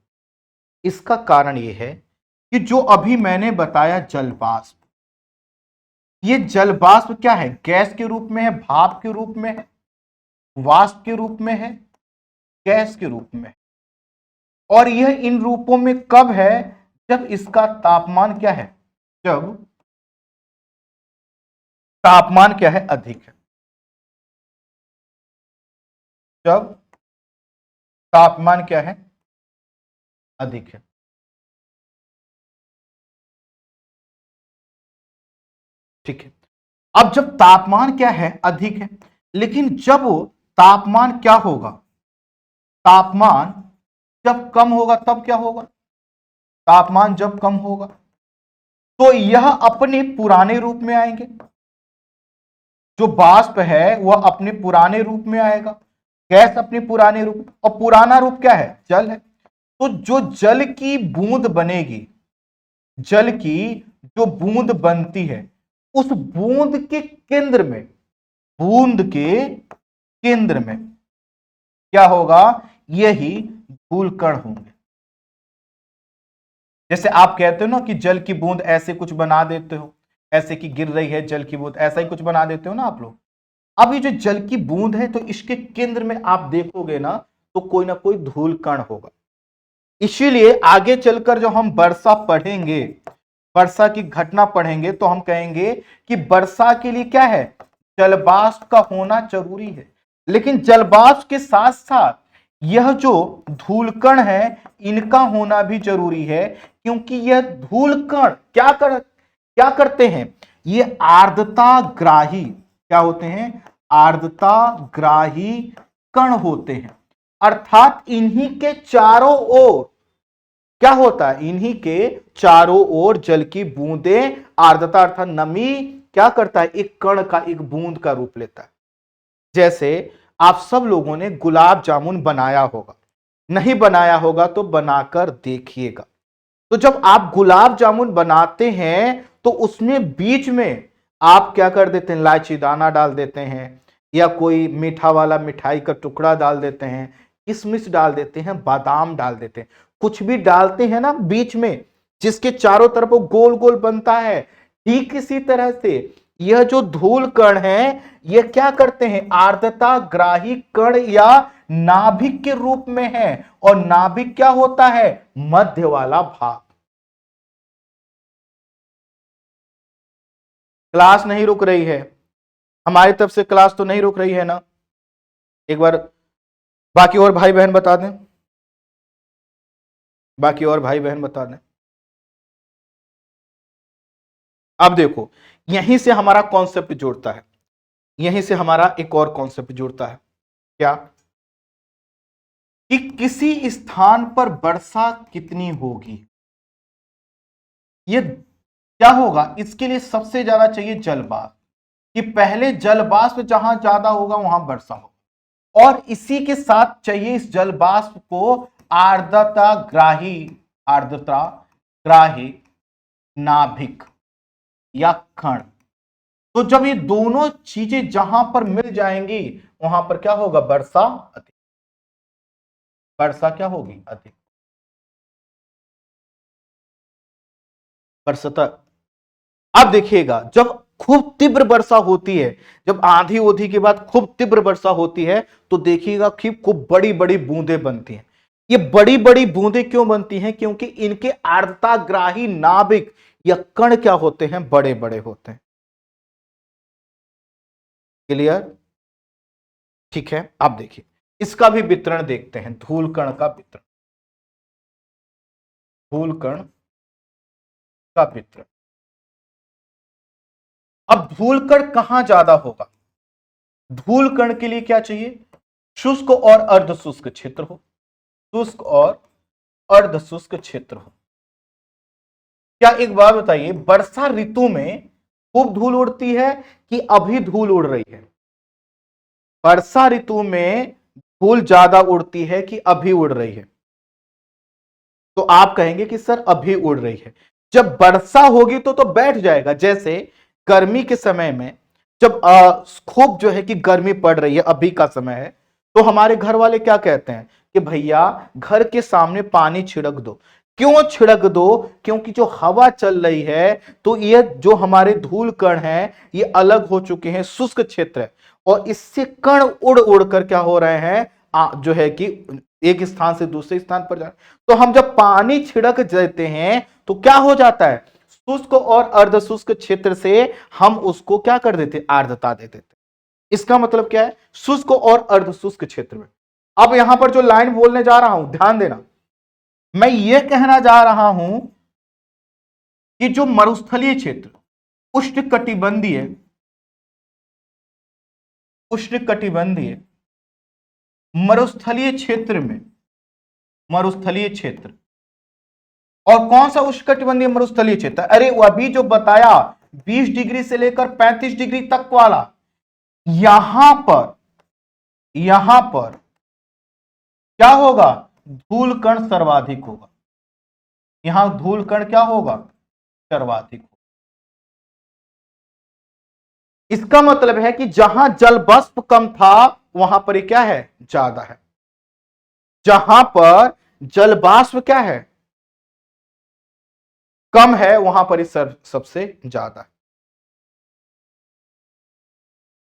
इसका कारण ये है कि जो अभी मैंने बताया जलवाष्प, ये जलवाष्प क्या है, गैस के रूप में है, भाप के रूप में है, वाष्प के रूप में है, गैस के रूप में है। और यह इन रूपों में कब है, जब इसका तापमान क्या है, जब तापमान क्या है, अधिक है, जब तापमान क्या है, अधिक है। ठीक है, अब जब तापमान क्या है, अधिक है, लेकिन जब वो तापमान क्या होगा, तापमान जब कम होगा तब क्या होगा, तापमान जब कम होगा तो यह अपने पुराने रूप में आएंगे, जो वाष्प है वह अपने पुराने रूप में आएगा, गैस अपने पुराने रूप, और पुराना रूप क्या है, जल है। तो जो जल की बूंद बनेगी, जल की जो बूंद बनती है, उस बूंद के केंद्र में, बूंद के केंद्र में क्या होगा, यही धूल कण होंगे। जैसे आप कहते हो ना कि जल की बूंद ऐसे कुछ बना देते हो, ऐसे कि गिर रही है जल की बूंद, ऐसा ही कुछ बना देते हो ना आप लोग। अब ये जो जल की बूंद है, तो इसके केंद्र में आप देखोगे ना, तो कोई ना कोई धूल कण होगा। इसीलिए आगे चलकर जो हम वर्षा पढ़ेंगे, वर्षा की घटना पढ़ेंगे, तो हम कहेंगे कि वर्षा के लिए क्या है, जलवाष्प का होना जरूरी है। लेकिन जलवाष्प के साथ साथ यह जो धूलकण है, इनका होना भी जरूरी है, क्योंकि यह धूलकण क्या करते हैं, ये आर्द्रता ग्राही क्या होते हैं, आर्द्रता ग्राही कण होते हैं। अर्थात इन्हीं के चारों ओर क्या होता है, इन्हीं के चारों ओर जल की बूंदें, आर्द्रता अर्थात नमी क्या करता है, एक कण का, एक बूंद का रूप लेता है। जैसे आप सब लोगों ने गुलाब जामुन बनाया होगा, नहीं बनाया होगा तो बनाकर देखिएगा। तो जब आप गुलाब जामुन बनाते हैं तो उसमें बीच में आप क्या कर देते हैं, इलायची दाना डाल देते हैं, या कोई मीठा वाला मिठाई का टुकड़ा डाल देते हैं, किशमिश डाल देते हैं, बादाम डाल देते हैं, कुछ भी डालते हैं ना बीच में, जिसके चारों तरफ वो गोल गोल बनता है। ठीक इसी तरह से यह जो धूल कण है, ये क्या करते हैं, आर्द्रता ग्राही कण या नाभिक के रूप में है। और नाभिक क्या होता है, मध्य वाला भाग। क्लास नहीं रुक रही है, हमारी तरफ से क्लास तो नहीं रुक रही है ना, एक बार बाकी और भाई बहन बता दें, बाकी और भाई बहन बता दें। अब देखो, यहीं से हमारा कॉन्सेप्ट जुड़ता है, यहीं से हमारा एक और कॉन्सेप्ट जुड़ता है, क्या, कि किसी स्थान पर वर्षा कितनी होगी, ये क्या होगा, इसके लिए सबसे ज्यादा चाहिए जलवाष्प, कि पहले जलवाष्प जहां ज्यादा होगा वहां वर्षा होगा, और इसी के साथ चाहिए इस जलवाष्प को आर्द्रता ग्राही, आर्द्रता ग्राही नाभिक या कण। तो जब ये दोनों चीजें जहां पर मिल जाएंगी, वहां पर क्या होगा, वर्षा अधिक, वर्षा क्या होगी, अधिक, वर्षा। अब देखिएगा, जब खूब तीव्र वर्षा होती है, जब आंधी ओधी के बाद खूब तीव्र वर्षा होती है, तो देखिएगा कि खूब बड़ी बड़ी बूंदें बनती हैं। ये बड़ी बड़ी बूंदें क्यों बनती हैं, क्योंकि इनके आर्द्रताग्राही नाभिक या कण क्या होते हैं, बड़े बड़े होते हैं। क्लियर, ठीक है। अब देखिए, इसका भी वितरण देखते हैं, धूल कण का वितरण, धूल कण का वितरण। अब धूल कण कहां ज्यादा होगा? धूल कण के लिए क्या चाहिए? शुष्क और अर्ध शुष्क क्षेत्र हो, शुष्क और अर्ध शुष्क क्षेत्र हो। क्या एक बात बताइए, वर्षा ऋतु में खूब धूल उड़ती है कि अभी धूल उड़ रही है? वर्षा ऋतु में धूल ज्यादा उड़ती है कि अभी उड़ रही है? तो आप कहेंगे कि सर अभी उड़ रही है। जब वर्षा होगी तो बैठ जाएगा। जैसे गर्मी के समय में जब खूब जो है कि गर्मी पड़ रही है, अभी का समय है, तो हमारे घर वाले क्या कहते हैं कि भैया घर के सामने पानी छिड़क दो। क्यों छिड़क दो? क्योंकि जो हवा चल रही है तो ये जो हमारे धूल कण हैं ये अलग हो चुके हैं, शुष्क क्षेत्र है, और इससे कण उड़ उड़ कर क्या हो रहे हैं, जो है कि एक स्थान से दूसरे स्थान पर जा। तो हम जब पानी छिड़क देते हैं तो क्या हो जाता है? शुष्क और अर्ध शुष्क क्षेत्र से हम उसको क्या कर देते? आर्द्रता दे देते। इसका मतलब क्या है? शुष्क और अर्ध शुष्क क्षेत्र में। अब यहां पर जो लाइन बोलने जा रहा हूं, ध्यान देना, मैं ये कहना जा रहा हूं कि जो मरुस्थलीय क्षेत्र, उष्णकटिबंधीय, उष्णकटिबंधीय मरुस्थलीय क्षेत्र में, मरुस्थलीय क्षेत्र, और कौन सा उष्णकटिबंधीय मरुस्थलीय क्षेत्र? अरे वो अभी जो बताया 20 डिग्री से लेकर 35 डिग्री तक वाला, यहां पर क्या होगा? धूल कण सर्वाधिक होगा। यहां धूल कण क्या होगा? सर्वाधिक होगा। इसका मतलब है कि जहां जल वाष्प कम था वहां पर क्या है? ज्यादा है। जहां पर जल वाष्प क्या है? कम है, वहां पर इस सबसे ज्यादा है।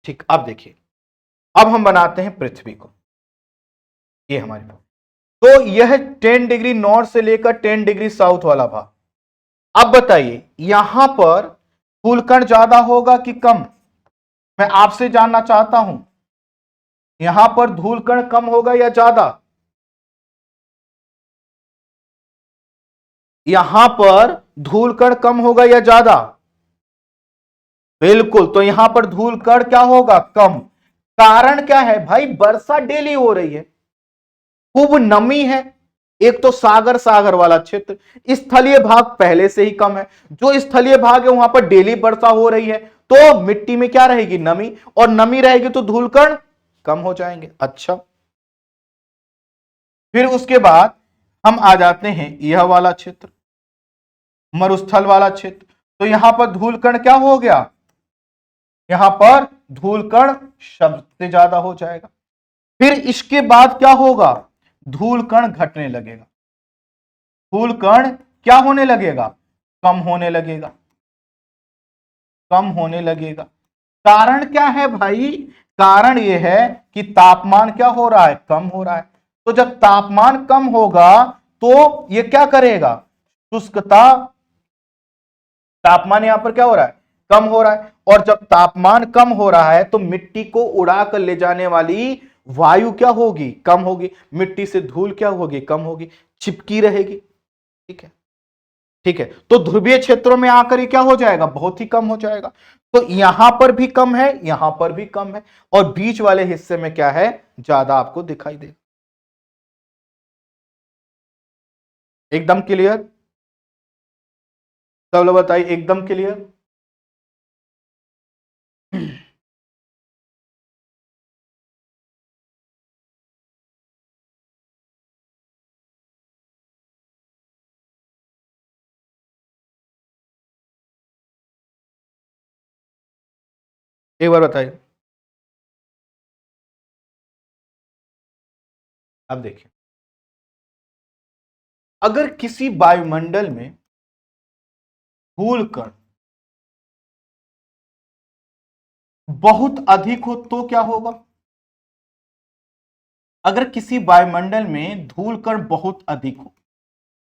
ठीक, अब देखिए, अब हम बनाते हैं पृथ्वी को। ये हमारे पास, तो यह 10 डिग्री नॉर्थ से लेकर 10 डिग्री साउथ वाला भाग। अब बताइए यहां पर धूलकण ज्यादा होगा कि कम? मैं आपसे जानना चाहता हूं, यहां पर धूलकण कम होगा या ज्यादा? यहां पर धूलकण कम होगा या ज्यादा? बिल्कुल, तो यहां पर धूलकण क्या होगा? कम। कारण क्या है भाई? वर्षा डेली हो रही है, खूब नमी है, एक तो सागर सागर वाला क्षेत्र, स्थलीय भाग पहले से ही कम है। जो स्थलीय भाग है वहां पर डेली वर्षा हो रही है, तो मिट्टी में क्या रहेगी? नमी, और नमी रहेगी तो धूलकण कम हो जाएंगे। अच्छा, फिर उसके बाद हम आ जाते हैं यह वाला क्षेत्र, मरुस्थल वाला क्षेत्र। तो यहां पर धूलकण क्या हो गया? यहां पर धूलकण सबसे ज्यादा हो जाएगा। फिर इसके बाद क्या होगा? धूलकण घटने लगेगा। धूलकण क्या होने लगेगा? कम होने लगेगा, कम होने लगेगा। कारण क्या है भाई? कारण यह है कि तापमान क्या हो रहा है? कम हो रहा है। तो जब तापमान कम होगा तो यह क्या करेगा? शुष्कता, तापमान यहां पर क्या हो रहा है? कम हो रहा है, और जब तापमान कम हो रहा है तो मिट्टी को उड़ा कर ले जाने वाली वायु क्या होगी? कम होगी। मिट्टी से धूल क्या होगी? कम होगी, चिपकी रहेगी। ठीक है, ठीक है। तो ध्रुवीय क्षेत्रों में आकर ये क्या हो जाएगा? बहुत ही कम हो जाएगा। तो यहां पर भी कम है, यहां पर भी कम है, और बीच वाले हिस्से में क्या है? ज्यादा आपको दिखाई दे। एकदम क्लियर? सब लोग बताइए, एकदम क्लियर? एक बार बताइए। अब देखिए, अगर किसी वायुमंडल में धूल कण बहुत अधिक हो तो क्या होगा? अगर किसी वायुमंडल में धूल कण बहुत अधिक हो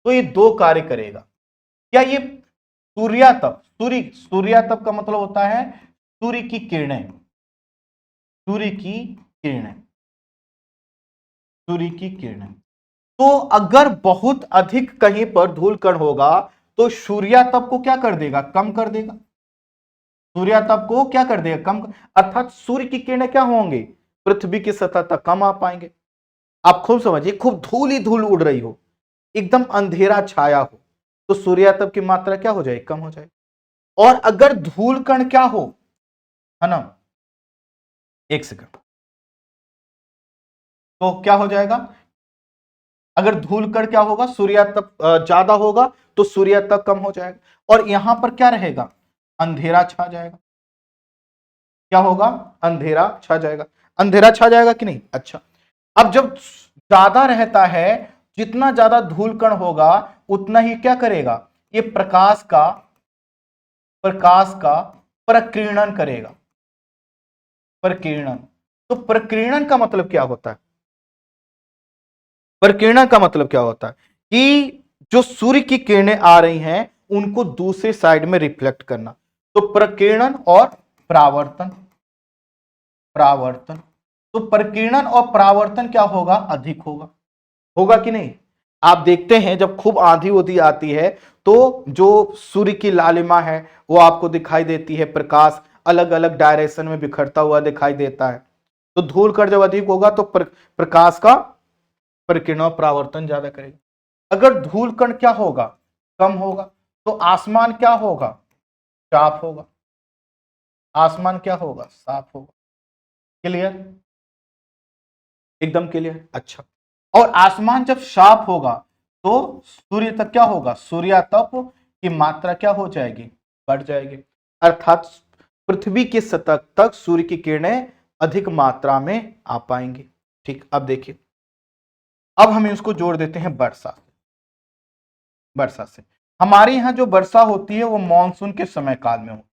तो ये दो कार्य करेगा। क्या ये सूर्यातप, सूर्यातप का मतलब होता है सूर्य की किरणें, सूर्य की किरणें, सूर्य की किरणें। तो अगर बहुत अधिक कहीं पर धूल कण होगा तो सूर्यातप को क्या कर देगा, कम कर देगा। सूर्यातप को क्या कर देगा, कम। अर्थात सूर्य की किरणें क्या होंगे, पृथ्वी की सतह तक कम आ पाएंगे। आप खूब समझिए, खूब धूल ही धूल उड़ रही हो, एकदम अंधेरा छाया हो, तो सूर्यातप की मात्रा क्या हो जाएगी, कम हो जाएगी। और अगर धूल कण क्या हो, है ना, एक सेकंड, तो क्या हो जाएगा, अगर धूल कण क्या होगा, सूर्यातप ज्यादा होगा तो सूर्यातप कम हो जाएगा और यहां पर क्या रहेगा, अंधेरा छा जाएगा। क्या होगा, अंधेरा छा जाएगा। अंधेरा छा जाएगा कि नहीं। अच्छा, अब जब ज्यादा रहता है, जितना ज्यादा धूल कण होगा उतना ही क्या करेगा, ये प्रकाश का प्रकीर्णन करेगा। प्रकीर्णन, तो प्रकीर्णन का मतलब क्या होता है, प्रकीर्णन का मतलब क्या होता है कि जो सूर्य की किरणें आ रही हैं उनको दूसरे साइड में रिफ्लेक्ट करना। तो प्रकीर्णन और परावर्तन, परावर्तन, तो प्रकीर्णन और परावर्तन क्या होगा, अधिक होगा। होगा कि नहीं। आप देखते हैं जब खूब आंधी उधी आती है तो जो सूर्य की लालिमा है वो आपको दिखाई देती है, प्रकाश अलग अलग डायरेक्शन में बिखरता हुआ दिखाई देता है। तो धूल कण जब अधिक होगा तो प्रकाश का प्रकीर्णन और परावर्तन ज्यादा करेगा। अगर धूल कण क्या होगा, कम होगा, तो आसमान क्या होगा, साफ होगा। आसमान क्या होगा, साफ होगा। क्लियर, एकदम क्लियर। अच्छा, और आसमान जब साफ होगा तो सूर्य तक क्या होगा, सूर्यातप की मात्रा क्या हो जाएगी, बढ़ जाएगी। अर्थात पृथ्वी की सतह तक सूर्य की किरणें अधिक मात्रा में आ पाएंगी। ठीक, अब देखिए, अब हम इसको जोड़ देते हैं वर्षा से। वर्षा से हमारे यहां जो वर्षा होती है वो मानसून के समय काल में होती है।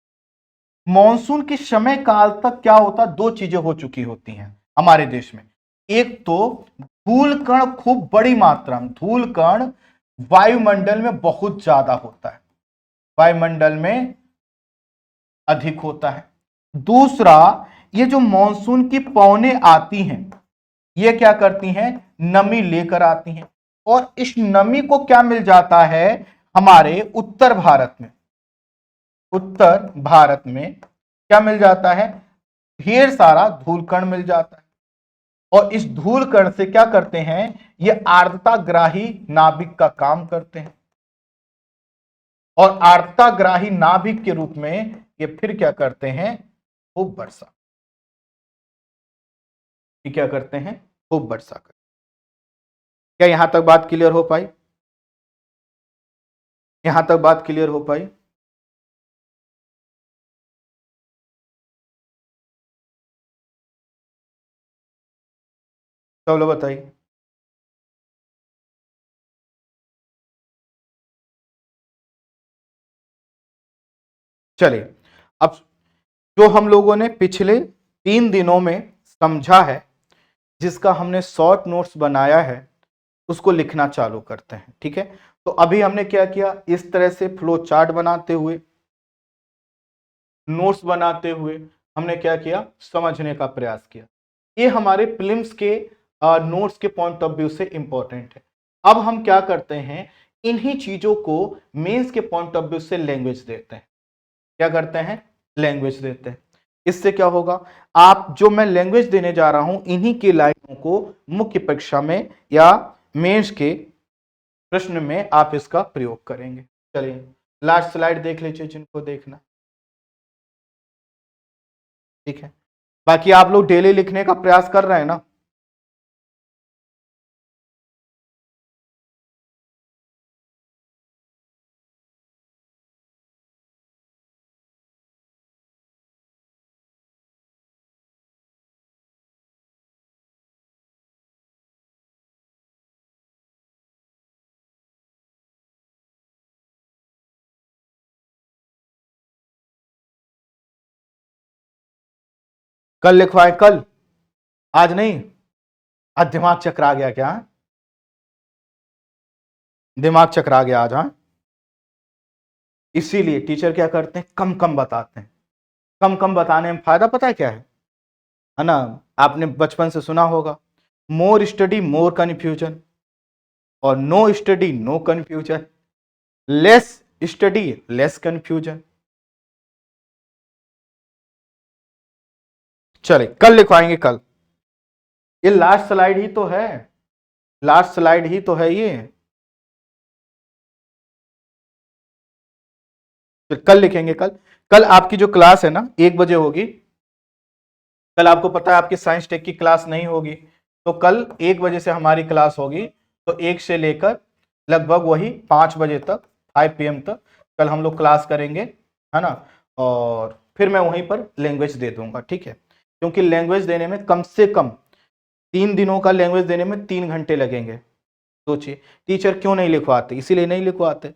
मानसून के समय काल तक क्या होता है, दो चीजें हो चुकी होती हैं हमारे देश में। एक तो धूल कण खूब बड़ी मात्रा में, धूल कण वायुमंडल में बहुत ज्यादा होता है, वायुमंडल में अधिक होता है। दूसरा, ये जो मानसून की पवनें आती हैं ये क्या करती हैं, नमी लेकर आती हैं और इस नमी को क्या मिल जाता है, हमारे उत्तर भारत में, उत्तर भारत में क्या मिल जाता है, ढेर सारा धूल कण मिल जाता है। और इस धूल कण से क्या करते हैं, ये आर्द्रताग्राही नाभिक का काम करते हैं और आर्द्रताग्राही नाभिक के रूप में ये फिर क्या करते हैं, खूब वर्षा। ये क्या करते हैं, खूब वर्षा करते। क्या यहां तक बात क्लियर हो पाई, यहां तक बात क्लियर हो पाई। चलो बताइए। चलिए, अब जो हम लोगों ने पिछले 3 दिनों में समझा है, जिसका हमने शॉर्ट नोट्स बनाया है, उसको लिखना चालू करते हैं। ठीक है, तो अभी हमने क्या किया, इस तरह से फ्लो चार्ट बनाते हुए, नोट्स बनाते हुए हमने क्या किया, समझने का प्रयास किया। ये हमारे प्रीलिम्स के नोट्स के पॉइंट ऑफ व्यू से इंपॉर्टेंट है। अब हम क्या करते हैं, इन्हीं चीजों को मेंस के पॉइंट ऑफ व्यू से लैंग्वेज देते हैं। क्या करते हैं, लैंग्वेज देते हैं। इससे क्या होगा, आप जो मैं लैंग्वेज देने जा रहा हूं इन्हीं की लाइनों को मुख्य परीक्षा में या मेंस के प्रश्न में आप इसका प्रयोग करेंगे। चलिए लास्ट स्लाइड देख लीजिए जिनको देखना। ठीक है, बाकी आप लोग डेली लिखने का प्रयास कर रहे हैं ना। कल लिखवाए, कल, आज नहीं। आज दिमाग चकरा गया क्या, दिमाग चकरा गया आज, हाँ। इसीलिए टीचर क्या करते हैं, कम कम बताते हैं। कम कम बताने में फायदा पता है क्या है ना, आपने बचपन से सुना होगा, मोर स्टडी मोर कन्फ्यूजन, और no study no confusion, less study less confusion. चले कल लिखवाएंगे कल। ये लास्ट स्लाइड ही तो है, लास्ट स्लाइड ही तो है ये। तो कल लिखेंगे कल। कल आपकी जो क्लास है ना 1 बजे होगी। कल आपको पता है आपकी साइंस टेक की क्लास नहीं होगी, तो कल 1 बजे से हमारी क्लास होगी। तो 1 से लेकर लगभग वही 5 बजे तक, 5 PM तक कल हम लोग क्लास करेंगे, है ना। और फिर मैं वहीं पर लैंग्वेज दे दूंगा, ठीक है। क्योंकि लैंग्वेज देने में कम से कम 3 दिनों का लैंग्वेज देने में 3 घंटे लगेंगे। सोचिए टीचर क्यों नहीं लिखवाते, इसीलिए नहीं लिखवाते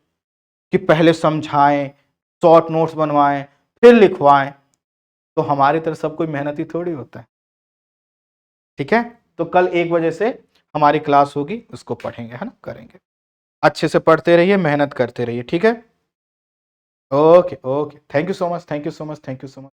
कि पहले समझाएं, शॉर्ट नोट्स बनवाएं, फिर लिखवाएं। तो हमारी तरह सब कोई मेहनती थोड़ी होता है, ठीक है। तो कल 1 बजे से हमारी क्लास होगी, उसको पढ़ेंगे, है ना, करेंगे। अच्छे से पढ़ते रहिए, मेहनत करते रहिए, ठीक है। Okay okay, thank you so much, thank you so much, thank you so much.